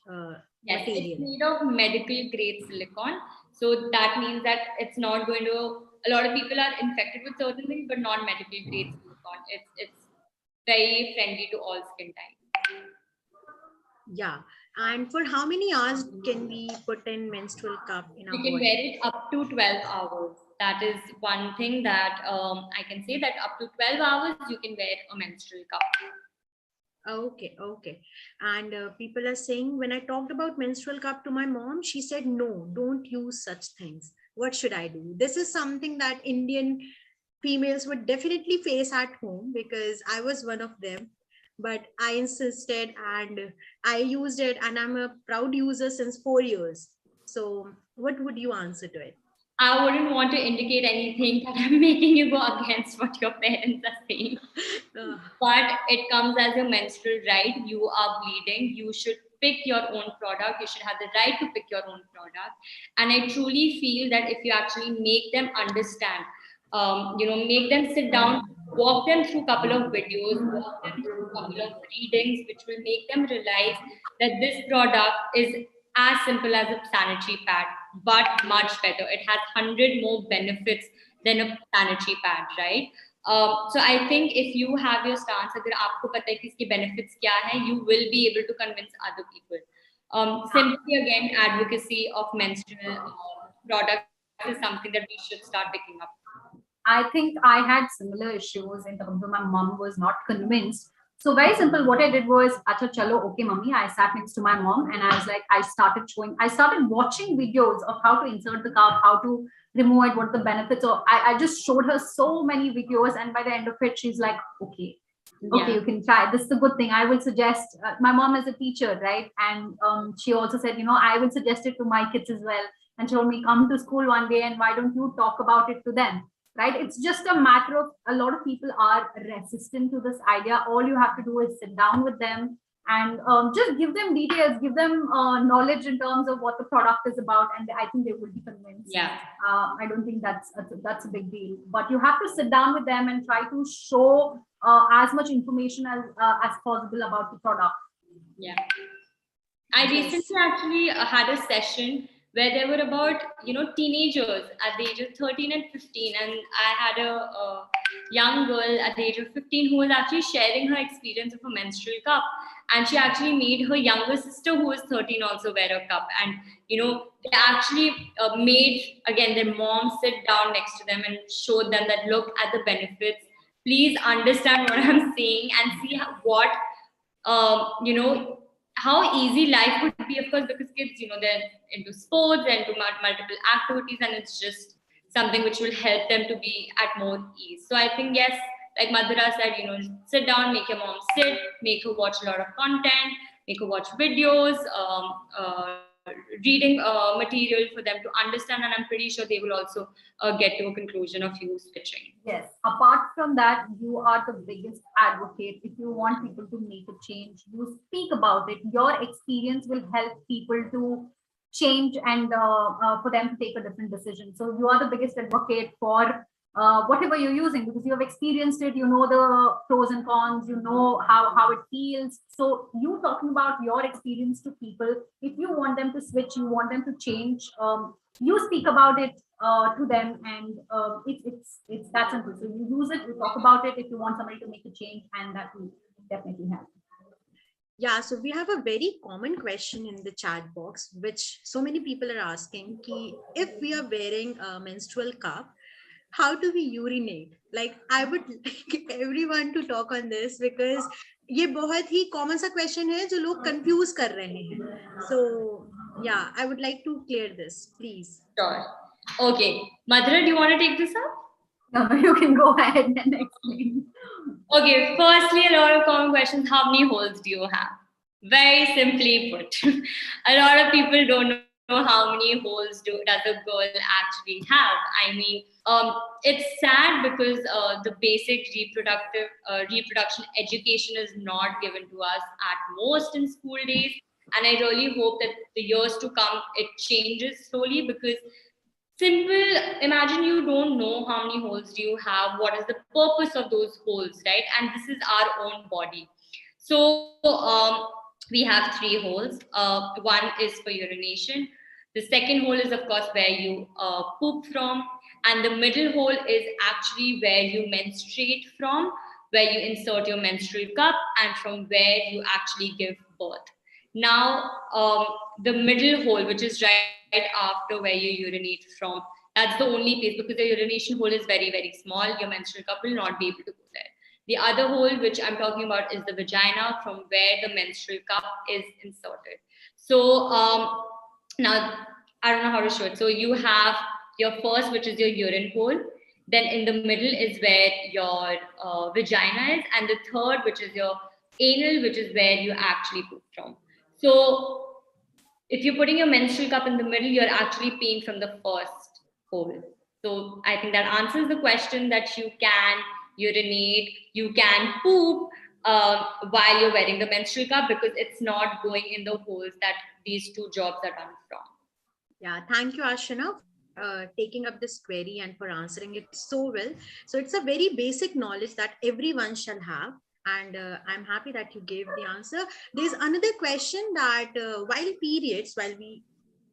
yes, material? It's made of medical grade silicone. So that means that it's not going to, a lot of people are infected with certain things, but not medical grade silicone. It's very friendly to all skin types. Yeah, and for how many hours can we put in menstrual cup in our body? You can wear it up to 12 hours. That is one thing that I can say, that up to 12 hours you can wear a menstrual cup. Okay. And people are saying, when I talked about menstrual cup to my mom, she said, no, don't use such things. What should I do? This is something that Indian females would definitely face at home, because I was one of them. But I insisted and I used it, and I'm a proud user since 4 years. So what would you answer to it? I wouldn't want to indicate anything that I'm making you go against what your parents are saying. But it comes as your menstrual right. You are bleeding. You should pick your own product. You should have the right to pick your own product. And I truly feel that if you actually make them understand, make them sit down, walk them through a couple of videos, walk them through a couple of readings, which will make them realize that this product is as simple as a sanitary pad, but much better. It has 100 more benefits than a sanitary pad, right? So I think if you have your stance, agar aapko pata hai ki iske benefits kya hai, you will be able to convince other people. Simply again, advocacy of menstrual products is something that we should start picking up. I think I had similar issues in terms of my mom was not convinced. So very simple, what I did was, acha chalo, okay mummy, I sat next to my mom and I was like, I started watching videos of how to insert the cup, how to remove it, what the benefits of, I just showed her so many videos, and by the end of it, she's like, okay. Okay, you can try. This is a good thing. I will suggest. My mom is a teacher, right? And she also said, I will suggest it to my kids as well. And she told me, come to school one day, and why don't you talk about it to them, right? It's just a matter of, a lot of people are resistant to this idea. All you have to do is sit down with them and just give them details, give them knowledge in terms of what the product is about, and I think they will be convinced. Yeah. I don't think that's a big deal, but you have to sit down with them and try to show as much information as possible about the product. Yeah. I recently actually had a session where there were about, teenagers at the age of 13 and 15. And I had a young girl at the age of 15 who was actually sharing her experience of a menstrual cup. And she actually made her younger sister, who was 13, also wear a cup. And, they actually made, again, their mom sit down next to them and showed them that, look at the benefits. Please understand what I'm saying and see what, how easy life would be, of course, because kids, they're into sports and into multiple activities, and it's just something which will help them to be at more ease. So I think, yes, like Madhura said, sit down, make your mom sit, make her watch a lot of content, make her watch videos, reading material for them to understand, and I'm pretty sure they will also get to a conclusion of you switching. Yes. Apart from that, you are the biggest advocate. If you want people to make a change, you speak about it. Your experience will help people to change and for them to take a different decision. So you are the biggest advocate for whatever you're using, because you have experienced it. You know the pros and cons. You know how it feels. So you talking about your experience to people. If you want them to switch, you want them to change. You speak about it to them, and it's that simple. So you use it, you talk about it if you want somebody to make a change, and that will definitely help. Yeah, so we have a very common question in the chat box, which so many people are asking, ki if we are wearing a menstrual cup, how do we urinate? Like, I would like everyone to talk on this, because ये बहुत ही common सा question है जो लोग confuse कर रहे हैं. So yeah, I would like to clear this, please. Sure. Okay, Madhura, do you want to take this up? No, you can go ahead and explain. Okay, firstly, a lot of common questions. How many holes do you have? Very simply put, a lot of people don't know how many holes does a girl actually have. I mean, it's sad because the basic reproduction education is not given to us at most in school days. And I really hope that the years to come, it changes slowly, because simple, imagine you don't know how many holes do you have, what is the purpose of those holes, right? And this is our own body. So we have 3 holes. One is for urination. The second hole is, of course, where you poop from. And the middle hole is actually where you menstruate from, where you insert your menstrual cup, and from where you actually give birth. Now, the middle hole, which is right after where you urinate from, that's the only place, because the urination hole is very, very small. Your menstrual cup will not be able to go there. The other hole, which I'm talking about, is the vagina, from where the menstrual cup is inserted. So now, I don't know how to show it. So you have your first, which is your urine hole. Then in the middle is where your vagina is. And the third, which is your anal, which is where you actually poop from. So if you're putting your menstrual cup in the middle, you're actually peeing from the first hole. So I think that answers the question, that you can urinate, you can poop while you're wearing the menstrual cup, because it's not going in the holes that these 2 jobs are done from. Yeah, thank you, Ashana, taking up this query and for answering it so well. So it's a very basic knowledge that everyone shall have. And I'm happy that you gave the answer. There's another question that while we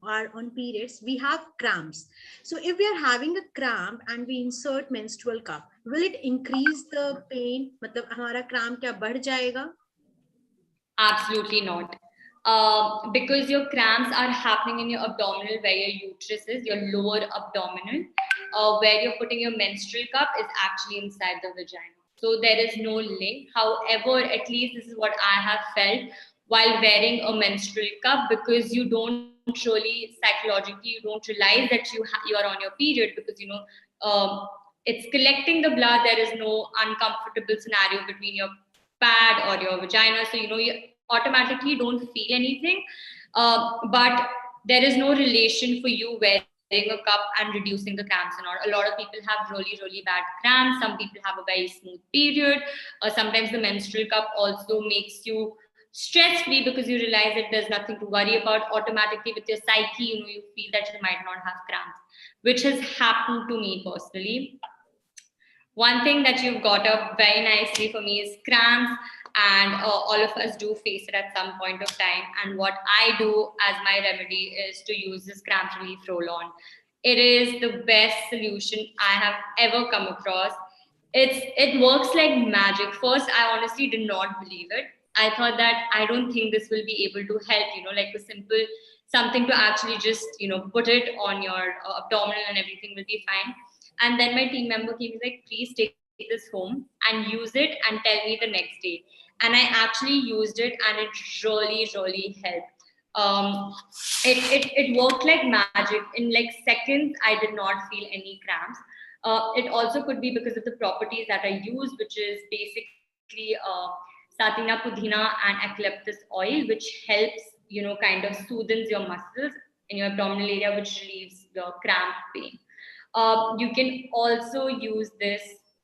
are on periods, we have cramps. So if we are having a cramp and we insert menstrual cup, will it increase the pain? मतलब हमारा cramp क्या बढ़ जाएगा? Absolutely not. Because your cramps are happening in your abdominal, where your uterus is, your lower abdominal. Where you're putting your menstrual cup is actually inside the vagina. So there is no link. However, at least this is what I have felt while wearing a menstrual cup, because you don't really psychologically, you don't realize that you are on your period, because it's collecting the blood. There is no uncomfortable scenario between your pad or your vagina, so you automatically don't feel anything, but there is no relation for you wearing a cup and reducing the cramps and all. A lot of people have really bad cramps. Some people have a very smooth period. Sometimes the menstrual cup also makes you stress free because you realize that there's nothing to worry about. Automatically with your psyche, you feel that you might not have cramps, which has happened to me personally. One thing that you've got up very nicely for me is cramps, and all of us do face it at some point of time. And what I do as my remedy is to use this cramp relief roll-on. It is the best solution I have ever come across. It works like magic. First, I honestly did not believe it. I thought that I don't think this will be able to help, like a simple something to actually just, put it on your abdominal and everything will be fine. And then my team member came, he's like, please take this home and use it and tell me the next day. And I actually used it and it really helped. It worked like magic. In like seconds, I did not feel any cramps. It also could be because of the properties that I use, which is basically Satina, Pudina, and eucalyptus oil, which helps, kind of soothes your muscles in your abdominal area, which relieves the cramp pain. You can also use this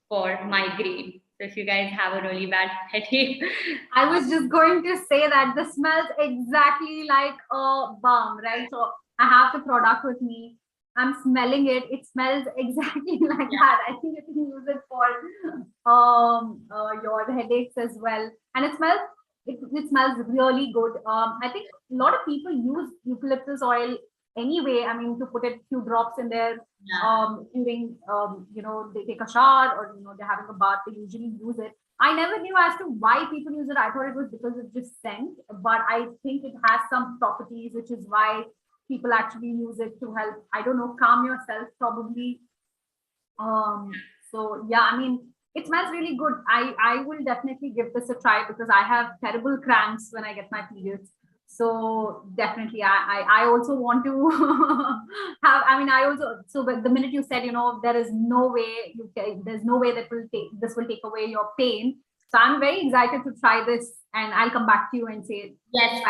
for migraine. So if you guys have a really bad headache, I was just going to say that this smells exactly like a balm, right? So I have the product with me. I'm smelling it. It smells exactly like that. I think you can use it for your headaches as well. And it smells really good. I think a lot of people use eucalyptus oil anyway. I mean, to put a few drops in there during they take a shower or they're having a bath. They usually use it. I never knew as to why people use it. I thought it was because it just scent, but I think it has some properties, which is why people actually use it to help, I don't know, calm yourself probably. So yeah, I mean, it smells really good. I will definitely give this a try because I have terrible cramps when I get my periods. So definitely, I also want to have. I mean, I also, so but the minute you said, there is no way there's no way that this will take away your pain. So I'm very excited to try this, and I'll come back to you and say, yes,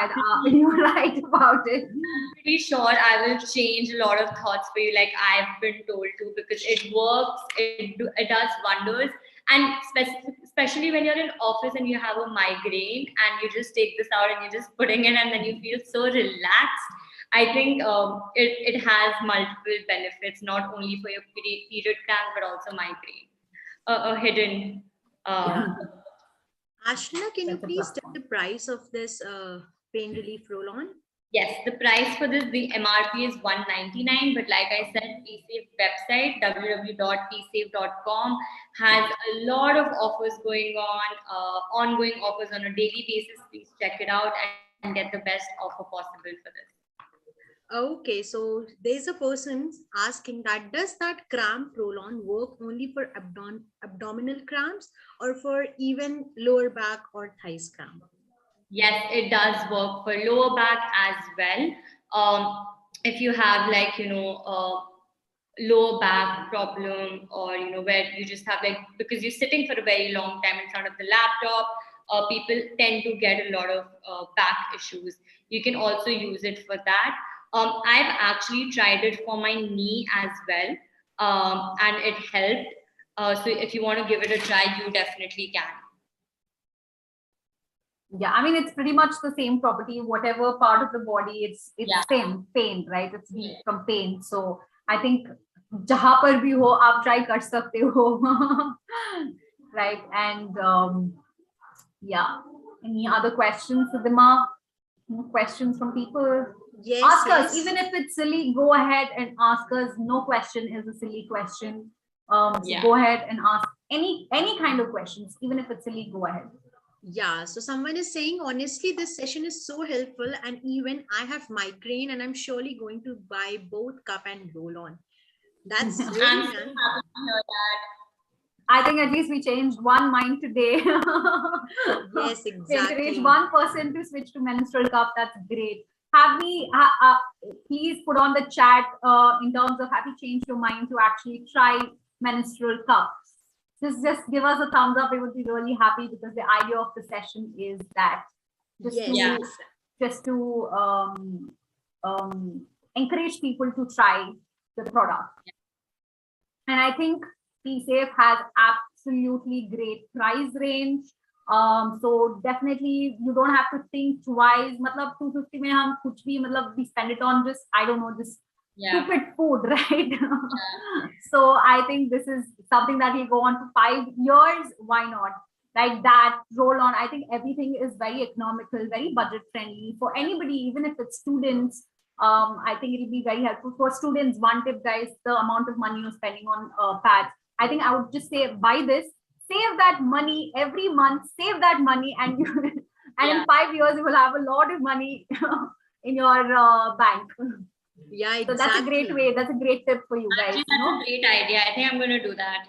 you were right about it. I'm pretty sure I will change a lot of thoughts for you, like I've been told to, because it works. It does wonders. And especially when you're in office and you have a migraine and you just take this out and you're just putting it and then you feel so relaxed. I think it has multiple benefits, not only for your period cramps, but also migraine. A hidden. Ashna, can you please tell the price of this pain relief roll-on? Yes, the price for this, the MRP is $199, but like I said, Peesafe website, www.peesafe.com, has a lot of offers going on, ongoing offers on a daily basis. Please check it out and get the best offer possible for this. Okay, so there's a person asking that, does that cramp roll-on work only for abdominal cramps or for even lower back or thighs cramp? Yes, it does work for lower back as well. If you have like, lower back problem, or, where you just have like, because you're sitting for a very long time in front of the laptop, people tend to get a lot of back issues. You can also use it for that. I've actually tried it for my knee as well, and it helped. So if you want to give it a try, you definitely can. Yeah, I mean, it's pretty much the same property, whatever part of the body, it's pain, right? It's from pain. So I think जहाँ पर भी हो आप try कर सकते हो, right? And yeah, any other questions, Sudhima? Questions from people? Yes, ask us, even if it's silly, go ahead and ask us. No question is a silly question. So go ahead and ask any kind of questions, even if it's silly, go ahead. Yeah, so someone is saying, honestly, this session is so helpful, and even I have migraine and I'm surely going to buy both cup and roll on. That's really I'm nice. I think at least we changed one mind today. Yes, exactly. Encourage one person to switch to menstrual cup. That's great. Have we, please put on the chat in terms of, have you changed your mind to actually try menstrual cups? just give us a thumbs up. We would be really happy, because the idea of the session is that just to encourage people to try the product. And I think Peesafe has absolutely great price range. So definitely you don't have to think twice. Matlab 250 mein hum kuch bhi, matlab we spend it on just, I don't know, just stupid food, right? So I think this is something that will go on for 5 years. Why not? Like that, roll on. I think everything is very economical, very budget friendly for anybody, even if it's students. I think it'll be very helpful for students. One tip, guys, the amount of money you're spending on pads. I think I would just say, buy this, save that money every month, save that money, and you, and in 5 years, you will have a lot of money in your bank. Yeah, exactly. So that's a great way. That's a great tip for you guys. Actually, that's a great idea. I think I'm going to do that.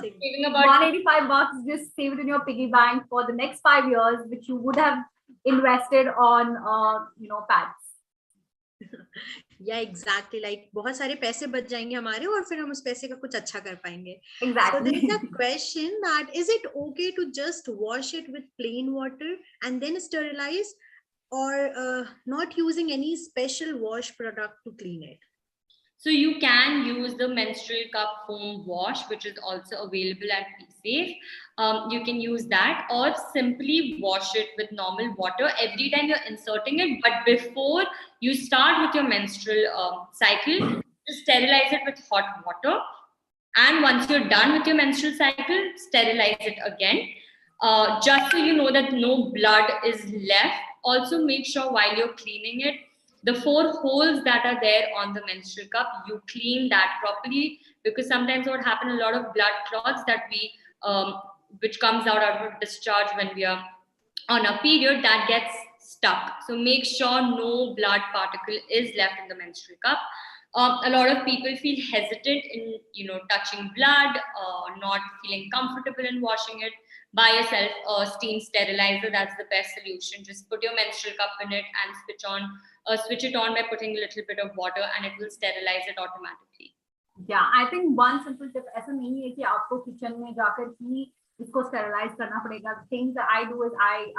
Saving about 185 bucks, just save it in your piggy bank for the next 5 years, which you would have invested on, pads. Yeah, exactly. Like बहुत सारे पैसे बच जाएंगे हमारे, और फिर हम उस पैसे का कुछ अच्छा कर पाएंगे. Exactly. So there is a question that, is it okay to just wash it with plain water and then sterilize, or not using any special wash product to clean it? So you can use the menstrual cup foam wash, which is also available at Peesafe. You can use that, or simply wash it with normal water every time you're inserting it. But before you start with your menstrual cycle, just sterilize it with hot water. And once you're done with your menstrual cycle, sterilize it again. Just so you know that no blood is left. Also, make sure while you're cleaning it, the 4 holes that are there on the menstrual cup, you clean that properly, because sometimes what happens, a lot of blood clots that which comes out of discharge when we are on a period, that gets stuck. So make sure no blood particle is left in the menstrual cup. A lot of people feel hesitant in touching blood, not feeling comfortable in washing it. Buy yourself a steam sterilizer. That's the best solution. Just put your menstrual cup in it and switch it on by putting a little bit of water, and it will sterilize it automatically. Yeah, I think one simple tip ऐसा नहीं है कि आपको kitchen में जाकर ही इसको sterilize करना पड़ेगा. The things that I do is I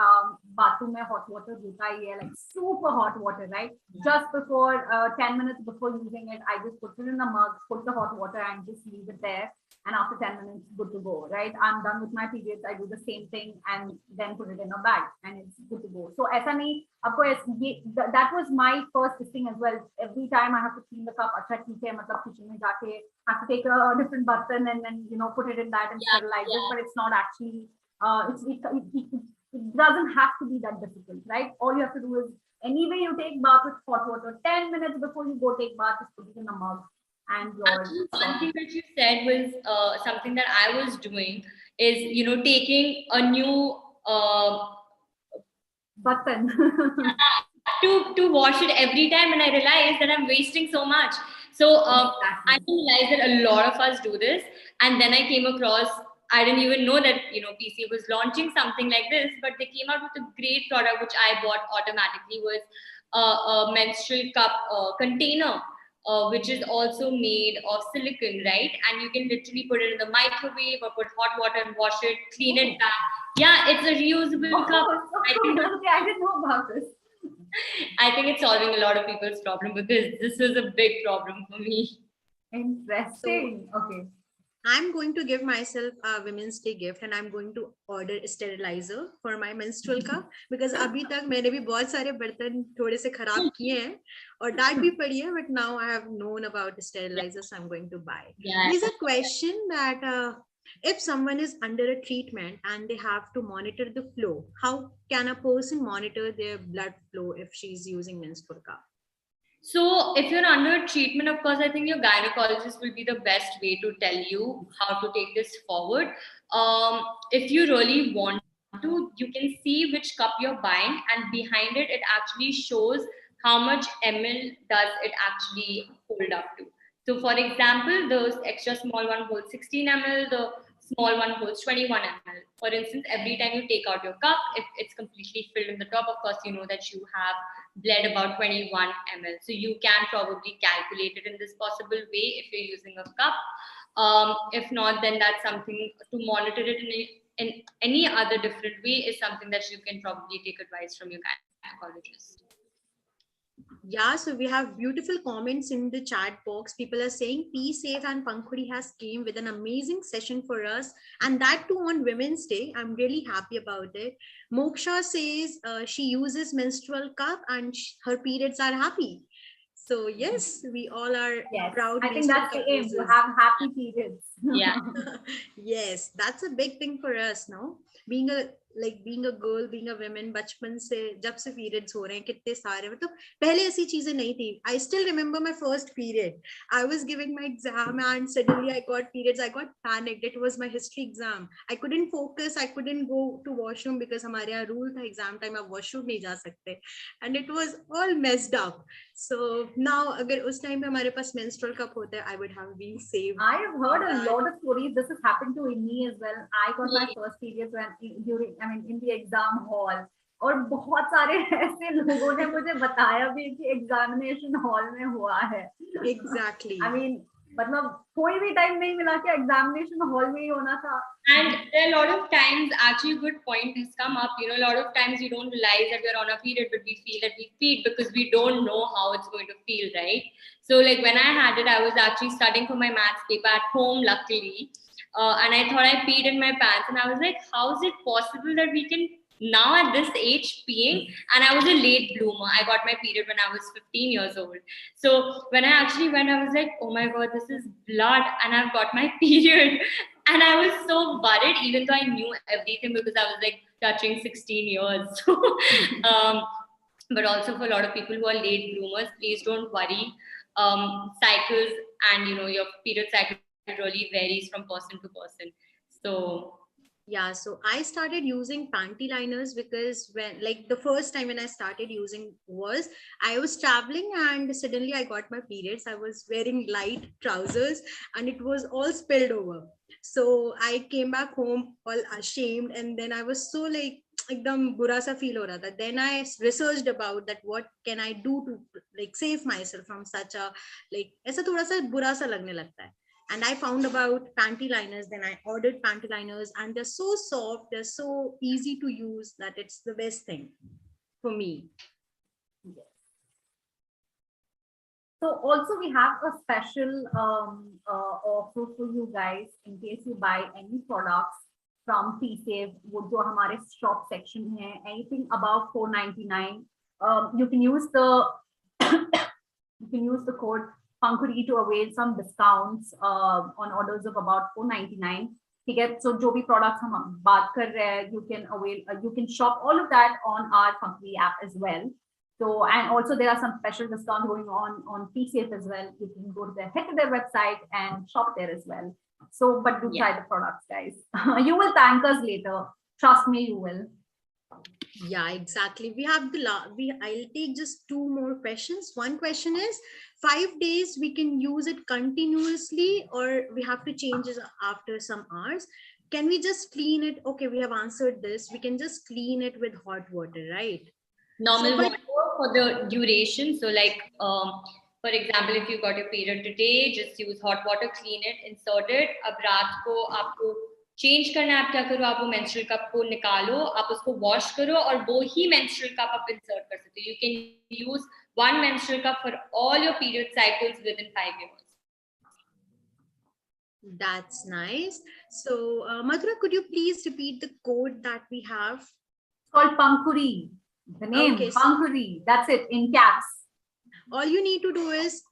bathroom में hot water होता ही है, like super hot water, right? Just before 10 minutes before using it, I just put it in a mug, put the hot water, and just leave it there. And after 10 minutes, good to go, right? I'm done with my periods. I do the same thing and then put it in a bag, and it's good to go. So ऐसा नहीं, of course, that was my first thing as well. Every time I have to clean the cup, अच्छा ठीक है, मतलब kitchen में जाके have to take a different button and then put it in that and sterilize it. But it's not actually it doesn't have to be that difficult, right? All you have to do is, anyway you take bath with hot water, 10 minutes before you go take bath, just put it in a mug. And one thing that you said was something that I was doing is, taking a new button to wash it every time, and I realized that I'm wasting so much. So I realized that a lot of us do this, and then I came across, I didn't even know that PC was launching something like this, but they came out with a great product which I bought automatically, was a menstrual cup container. Which is also made of silicone, right? And you can literally put it in the microwave or put hot water and wash it, clean it back. Yeah, it's a reusable cup. I didn't know about this. I think it's solving a lot of people's problem, because this is a big problem for me. Interesting. So, okay. I'm going to give myself a Women's Day gift, and I'm going to order a sterilizer for my menstrual cup, because अभी तक मैंने भी बहुत सारे बर्तन थोड़े से खराब किए हैं और डांट भी पड़ी है, but now I have known about the sterilizer, so I'm going to buy. Yeah. There's a question that if someone is under a treatment and they have to monitor the flow, how can a person monitor their blood flow if she's using menstrual cup? So if you're under treatment, of course, I think your gynecologist will be the best way to tell you how to take this forward. If you really want to, you can see which cup you're buying, and behind it, it actually shows how much ml does it actually hold up to. So for example, the extra small one holds 16 ml, the small one holds 21 ml. For instance, every time you take out your cup, if it's completely filled in the top, of course, you know that you have bled about 21 ml. So you can probably calculate it in this possible way if you're using a cup. If not, then that's something to monitor it in any other different way is something that you can probably take advice from your gynecologist. Yeah, so we have beautiful comments in the chat box. People are saying Peesafe and Pankhuri has came with an amazing session for us, and that too on Women's Day. I'm really happy about it. Moksha says she uses menstrual cup and her periods are happy. So yes, we all are proud. I think menstrual that's the cup aim, to users. have happy periods. Yeah. Yes, that's a big thing for us now. Being a being a girl, being a woman, बचपन से जब से periods हो रहे हैं कितने सारे मतलब पहले ऐसी चीजें नहीं थी. I still remember my first period. I was giving my exam and suddenly I got periods. I got panicked. It was my history exam. I couldn't focus. I couldn't go to washroom because हमारे यहाँ rule था exam time आप washroom नहीं जा सकते. And it was all messed up. So now अगर उस time पे हमारे पास menstrual cup होता है, I would have been saved. I have heard a lot of stories. This has happened to me as well. I got my first period in the exam hall. और बहुत सारे ऐसे लोगों ने मुझे बताया भी कि एग्जामिनेशन हॉल में हुआ है. Exactly. मतलब कोई भी टाइम नहीं मिला कि एग्जामिनेशन हॉल में ही होना था. And there are a lot of times, actually, a good point has come up. A lot of times we don't realize that we're on a period, but we feel that we feed because we don't know how it's going to feel, right? So, like when I had it, I was actually studying for my maths paper at home, luckily. And I thought I peed in my pants, and I was like, how is it possible that we can now at this age peeing? And I was a late bloomer. I got my period when I was 15 years old. So when I actually went, I was like, oh my God, this is blood, and I've got my period. And I was so worried, even though I knew everything because I was like touching 16 years. But also for a lot of people who are late bloomers, please don't worry. Cycles and your period cycle really varies from person to person. So yeah, so I started using panty liners because when the first time when I started using was I was traveling and suddenly I got my periods. I was wearing light trousers and it was all spilled over. So I came back home all ashamed, and then I was so एकदम बुरा सा feel हो रहा था. Then I researched about that what can I do to save myself from such a ऐसा थोड़ा सा बुरा सा लगने लगता है. And I found about panty liners. Then I ordered panty liners, and they're so soft, they're so easy to use that it's the best thing for me. Yes. So also we have a special offer for you guys in case you buy any products from Peesafe, वो जो हमारे shop section है, anything above $4.99, you can use the code Pankhuri to avail some discounts on orders of about $4.99. ठीक है, so जो भी products हम बात कर रहे हैं, you can shop all of that on our Pankhuri app as well. So, and also there are some special discounts going on Peesafe as well. You can head to their website and shop there as well. So, but do try the products, guys. You will thank us later. Trust me, you will. Yeah, exactly. We have I'll take just two more questions. One question is 5 days we can use it continuously, or we have to change it after some hours. Can we just clean it? Okay, we have answered this. We can just clean it with hot water, right? Normal water for the duration. So for example, if you got your period today, just use hot water, clean it, insert it. अब रात को आपको change करना है, आप क्या करो, आप वो menstrual cup को निकालो, आप उसको wash करो और वो ही menstrual cup आप insert कर सकते हो. You can use one menstrual cup for all your period cycles within 5 years. That's nice. So Madhura, could you please repeat the code that we have? It's called Pankhuri. The name, okay, Pankhuri. That's it, in caps. All you need to do is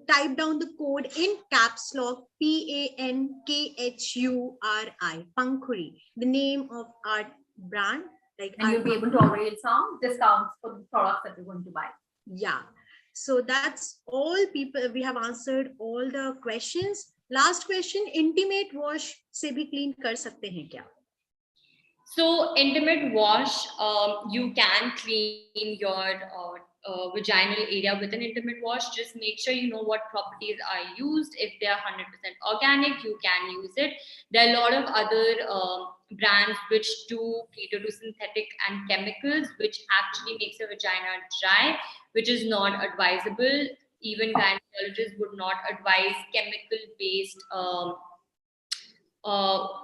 type down the code in caps lock, PANKHURI, Pankhuri, the name of our brand. And you'll be able to avail some discounts for the products that you're going to buy. Yeah. So that's all, people. We have answered all the questions. Last question, intimate wash से भी clean कर सकते हैं क्या? So intimate wash, you can clean your vaginal area with an intimate wash. Just make sure you know what properties are used. If they are 100% organic, you can use it. There are a lot of other brands which do cater to synthetic and chemicals, which actually makes your vagina dry, which is not advisable. even gynecologists would not advise chemical-based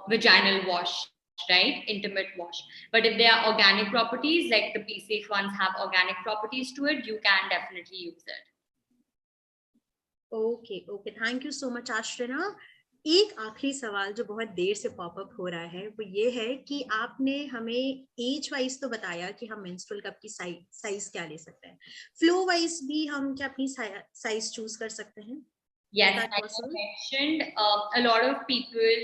vaginal wash, right? Intimate wash. But if there are organic properties, like the Peesafe ones have organic properties to it, you can definitely use it. Okay, okay. Thank you so much, Ashrina. एक आखिरी सवाल जो बहुत देर से popup हो रहा है वो ये है कि आपने हमें एज वाइज तो बताया कि हम मेंस्ट्रुअल कप की साइज क्या ले सकते हैं, फ्लो वाइज भी हम क्या अपनी साइज चूज कर सकते हैं? Yes, like I mentioned, a lot of people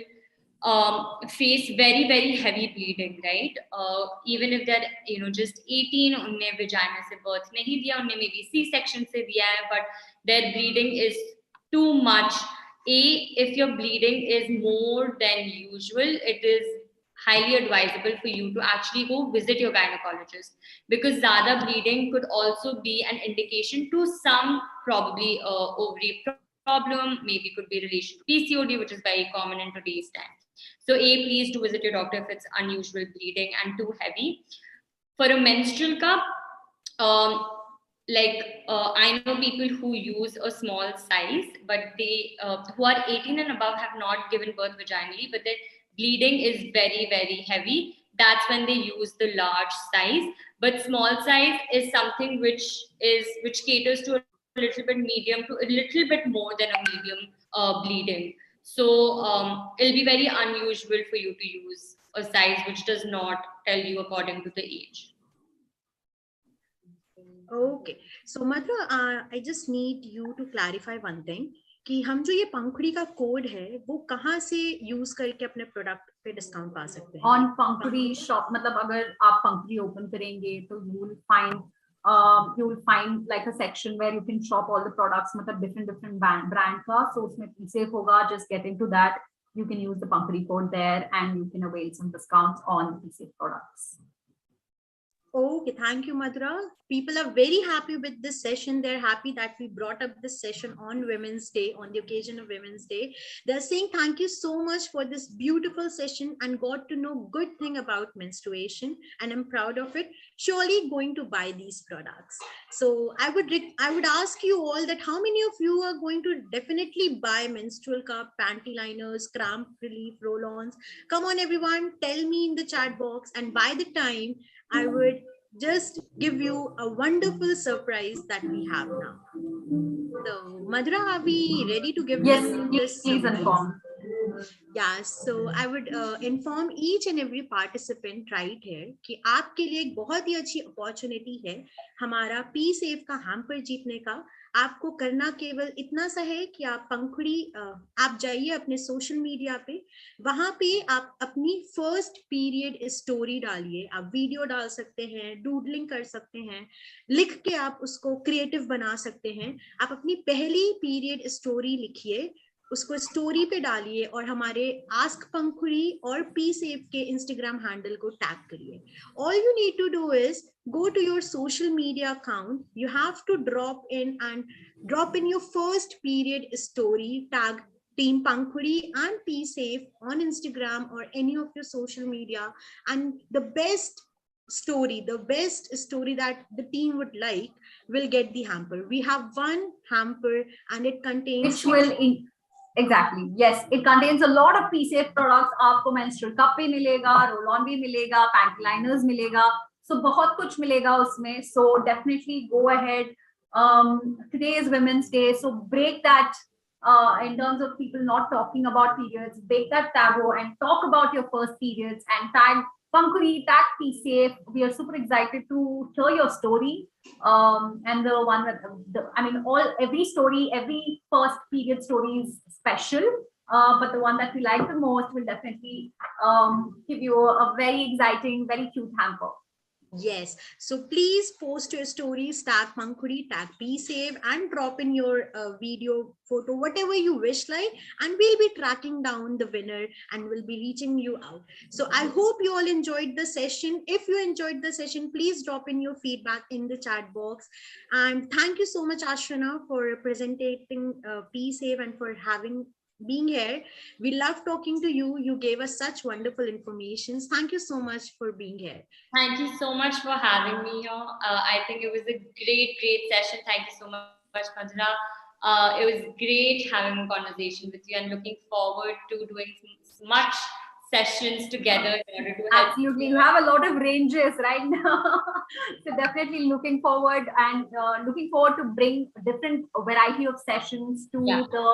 face very heavy bleeding, right? Even if they're just 18, उनने vagina से birth नहीं दिया, उनने maybe C-section से दिया है, but their bleeding is too much. If your bleeding is more than usual, it is highly advisable for you to actually go visit your gynecologist, because zyada bleeding could also be an indication to some probably ovary problem, maybe could be relation to PCOD, which is very common in today's time. So please do visit your doctor if it's unusual bleeding and too heavy. For a menstrual cup, I know people who use a small size, but they who are 18 and above have not given birth vaginally, but their bleeding is very heavy. That's when they use the large size. But small size is something which caters to a little bit medium to a little bit more than a medium bleeding. So it'll be very unusual for you to use a size which does not tell you according to the age. Okay, so Madhura, I just need you to clarify one thing कि हम जो ये पंखुड़ी का code है वो कहाँ से use करके अपने प्रोडक्ट पे डिस्काउंट पा सकते हैं? ऑन पंखुड़ी शॉप, मतलब अगर आप पंखुड़ी ओपन करेंगे तो you will find like a section where you can shop all the products, मतलब different brand का, so उसमें Peesafe होगा. Just get into that. You can use the Pankhuri code there and you can avail some discounts on Peesafe products. Okay, thank you, Madhura. People are very happy with this session. They're happy that we brought up this session on Women's Day, on the occasion of Women's Day. They're saying thank you so much for this beautiful session and got to know good thing about menstruation, and I'm proud of it. Surely going to buy these products. So I would ask you all that how many of you are going to definitely buy menstrual cup, panty liners, cramp relief roll-ons? Come on, everyone, tell me in the chat box, and by the time I would just give you a wonderful surprise that we have now. So, Madhura, are we ready to give them this? Please inform. Yeah, so I would inform each and every participant right here कि आपके लिए एक बहुत ही अच्छी opportunity है हमारा Peesafe का hamper जीतने का. आपको करना केवल इतना सा है कि आप पंखुड़ी आप जाइए अपने सोशल मीडिया पे, वहां पे आप अपनी फर्स्ट पीरियड स्टोरी डालिए. आप वीडियो डाल सकते हैं, डूडलिंग कर सकते हैं, लिख के आप उसको क्रिएटिव बना सकते हैं. आप अपनी पहली पीरियड स्टोरी लिखिए, उसको स्टोरी पे डालिए और हमारे आस्क पंखुड़ी और Peesafe के इंस्टाग्राम हैंडल को टैग करिए. All you need to do is go to your social media account. You have to drop in your first period story, tag Team Pankhuri and Peesafe on Instagram or any of your social media, and the best story that the team would like will get the hamper. We have one hamper and it contains Exactly. Yes, it contains a lot of Peesafe products. आपको menstrual cup भी मिलेगा, roll-on भी मिलेगा, panty liners मिलेगा. So बहुत कुछ मिलेगा उसमें. So definitely go ahead. Today is Women's Day, so break that in terms of people not talking about periods. Break that taboo and talk about your first periods and tag Pankhuri, tag Peesafe. We are super excited to hear your story. And the one that every story, every first period story is special. But the one that we like the most will definitely give you a very exciting, very cute hamper. Yes, so please post your stories, tag Pankhuri, tag Peesafe, and drop in your video, photo, whatever you wish like, and we'll be tracking down the winner and we'll be reaching you out. So I hope you all enjoyed the session. If you enjoyed the session, please drop in your feedback in the chat box. And thank you so much, Ashrina, for presenting Peesafe and for being here. We love talking to you. You gave us such wonderful information. Thank you so much for being here. Thank you so much for having me here. I think it was a great session. Thank you so much much, Madhura. It was great having a conversation with you and looking forward to doing much sessions together in order to help. Absolutely, you have a lot of ranges right now. So definitely looking forward to bring different variety of sessions to the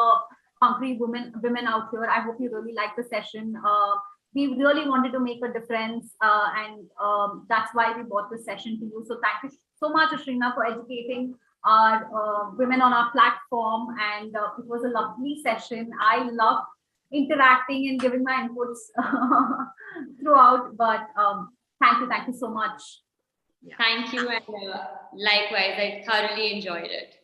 Pankhuri women out here. I hope you really like the session. We really wanted to make a difference, and that's why we brought this session to you. So thank you so much, Ashrina, for educating our women on our platform, and it was a lovely session. I loved interacting and giving my inputs throughout, but thank you so much. Thank you, and likewise, I thoroughly enjoyed it.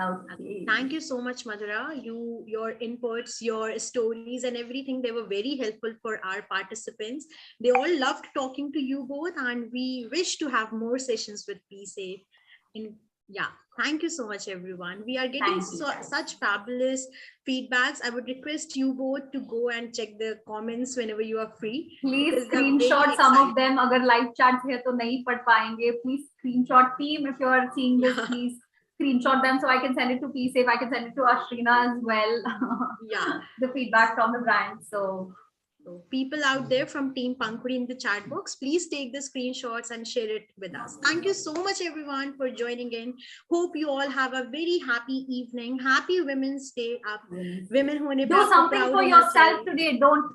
Okay. Thank you so much, Madhura. Your inputs, your stories and everything, they were very helpful for our participants. They all loved talking to you both, and we wish to have more sessions with Peesafe. Thank you so much, everyone. We are getting such fabulous feedbacks. I would request you both to go and check the comments whenever you are free. Please screenshot some of them. Agar live chat hai to nahi pad payenge. Please screenshot. Team, if you are seeing this, please screenshot them so I can send it to Peesafe. I can send it to Ashrina as well. The feedback from the brand. So people out there from Team Pankhuri in the chat box, please take the screenshots and share it with us. Thank you so much, everyone, for joining in. Hope you all have a very happy evening. Happy Women's Day. Women hone do something for yourself today. Don't.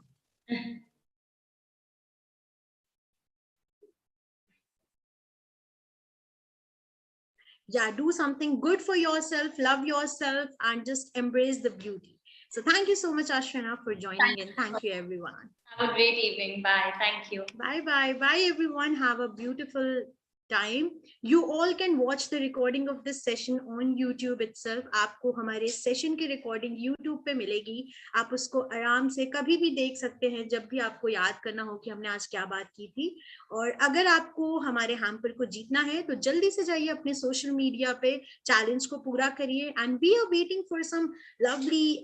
Do something good for yourself, love yourself, and just embrace the beauty. So thank you so much, Ashrina, for joining in. Thank you, everyone. Have a great evening. Bye. Thank you. Bye, bye. Bye, everyone. Have a beautiful time. You all can watch the recording of this session on YouTube itself. आपको हमारे session की recording YouTube पे मिलेगी. आप उसको आराम से कभी भी देख सकते हैं जब भी आपको याद करना हो कि हमने आज क्या बात की थी. और अगर आपको हमारे हैम्पर को जीतना है तो जल्दी से जाइए अपने सोशल मीडिया पे चैलेंज को पूरा करिए. And we are waiting for some lovely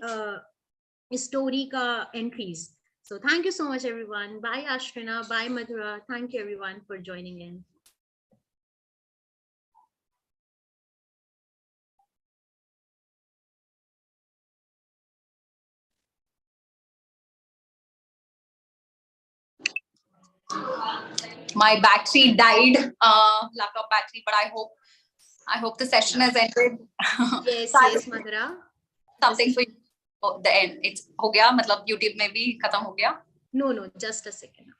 story का entries. So thank you so much, everyone. Bye, Ashrina. Bye, Madhura. Thank you, everyone, for joining in. My battery died, laptop battery, but I hope the session has ended. Yes, yes, Madhura. Something for you. Oh, the end. It's हो गया, मतलब YouTube में भी खत्म हो गया. No, just a second.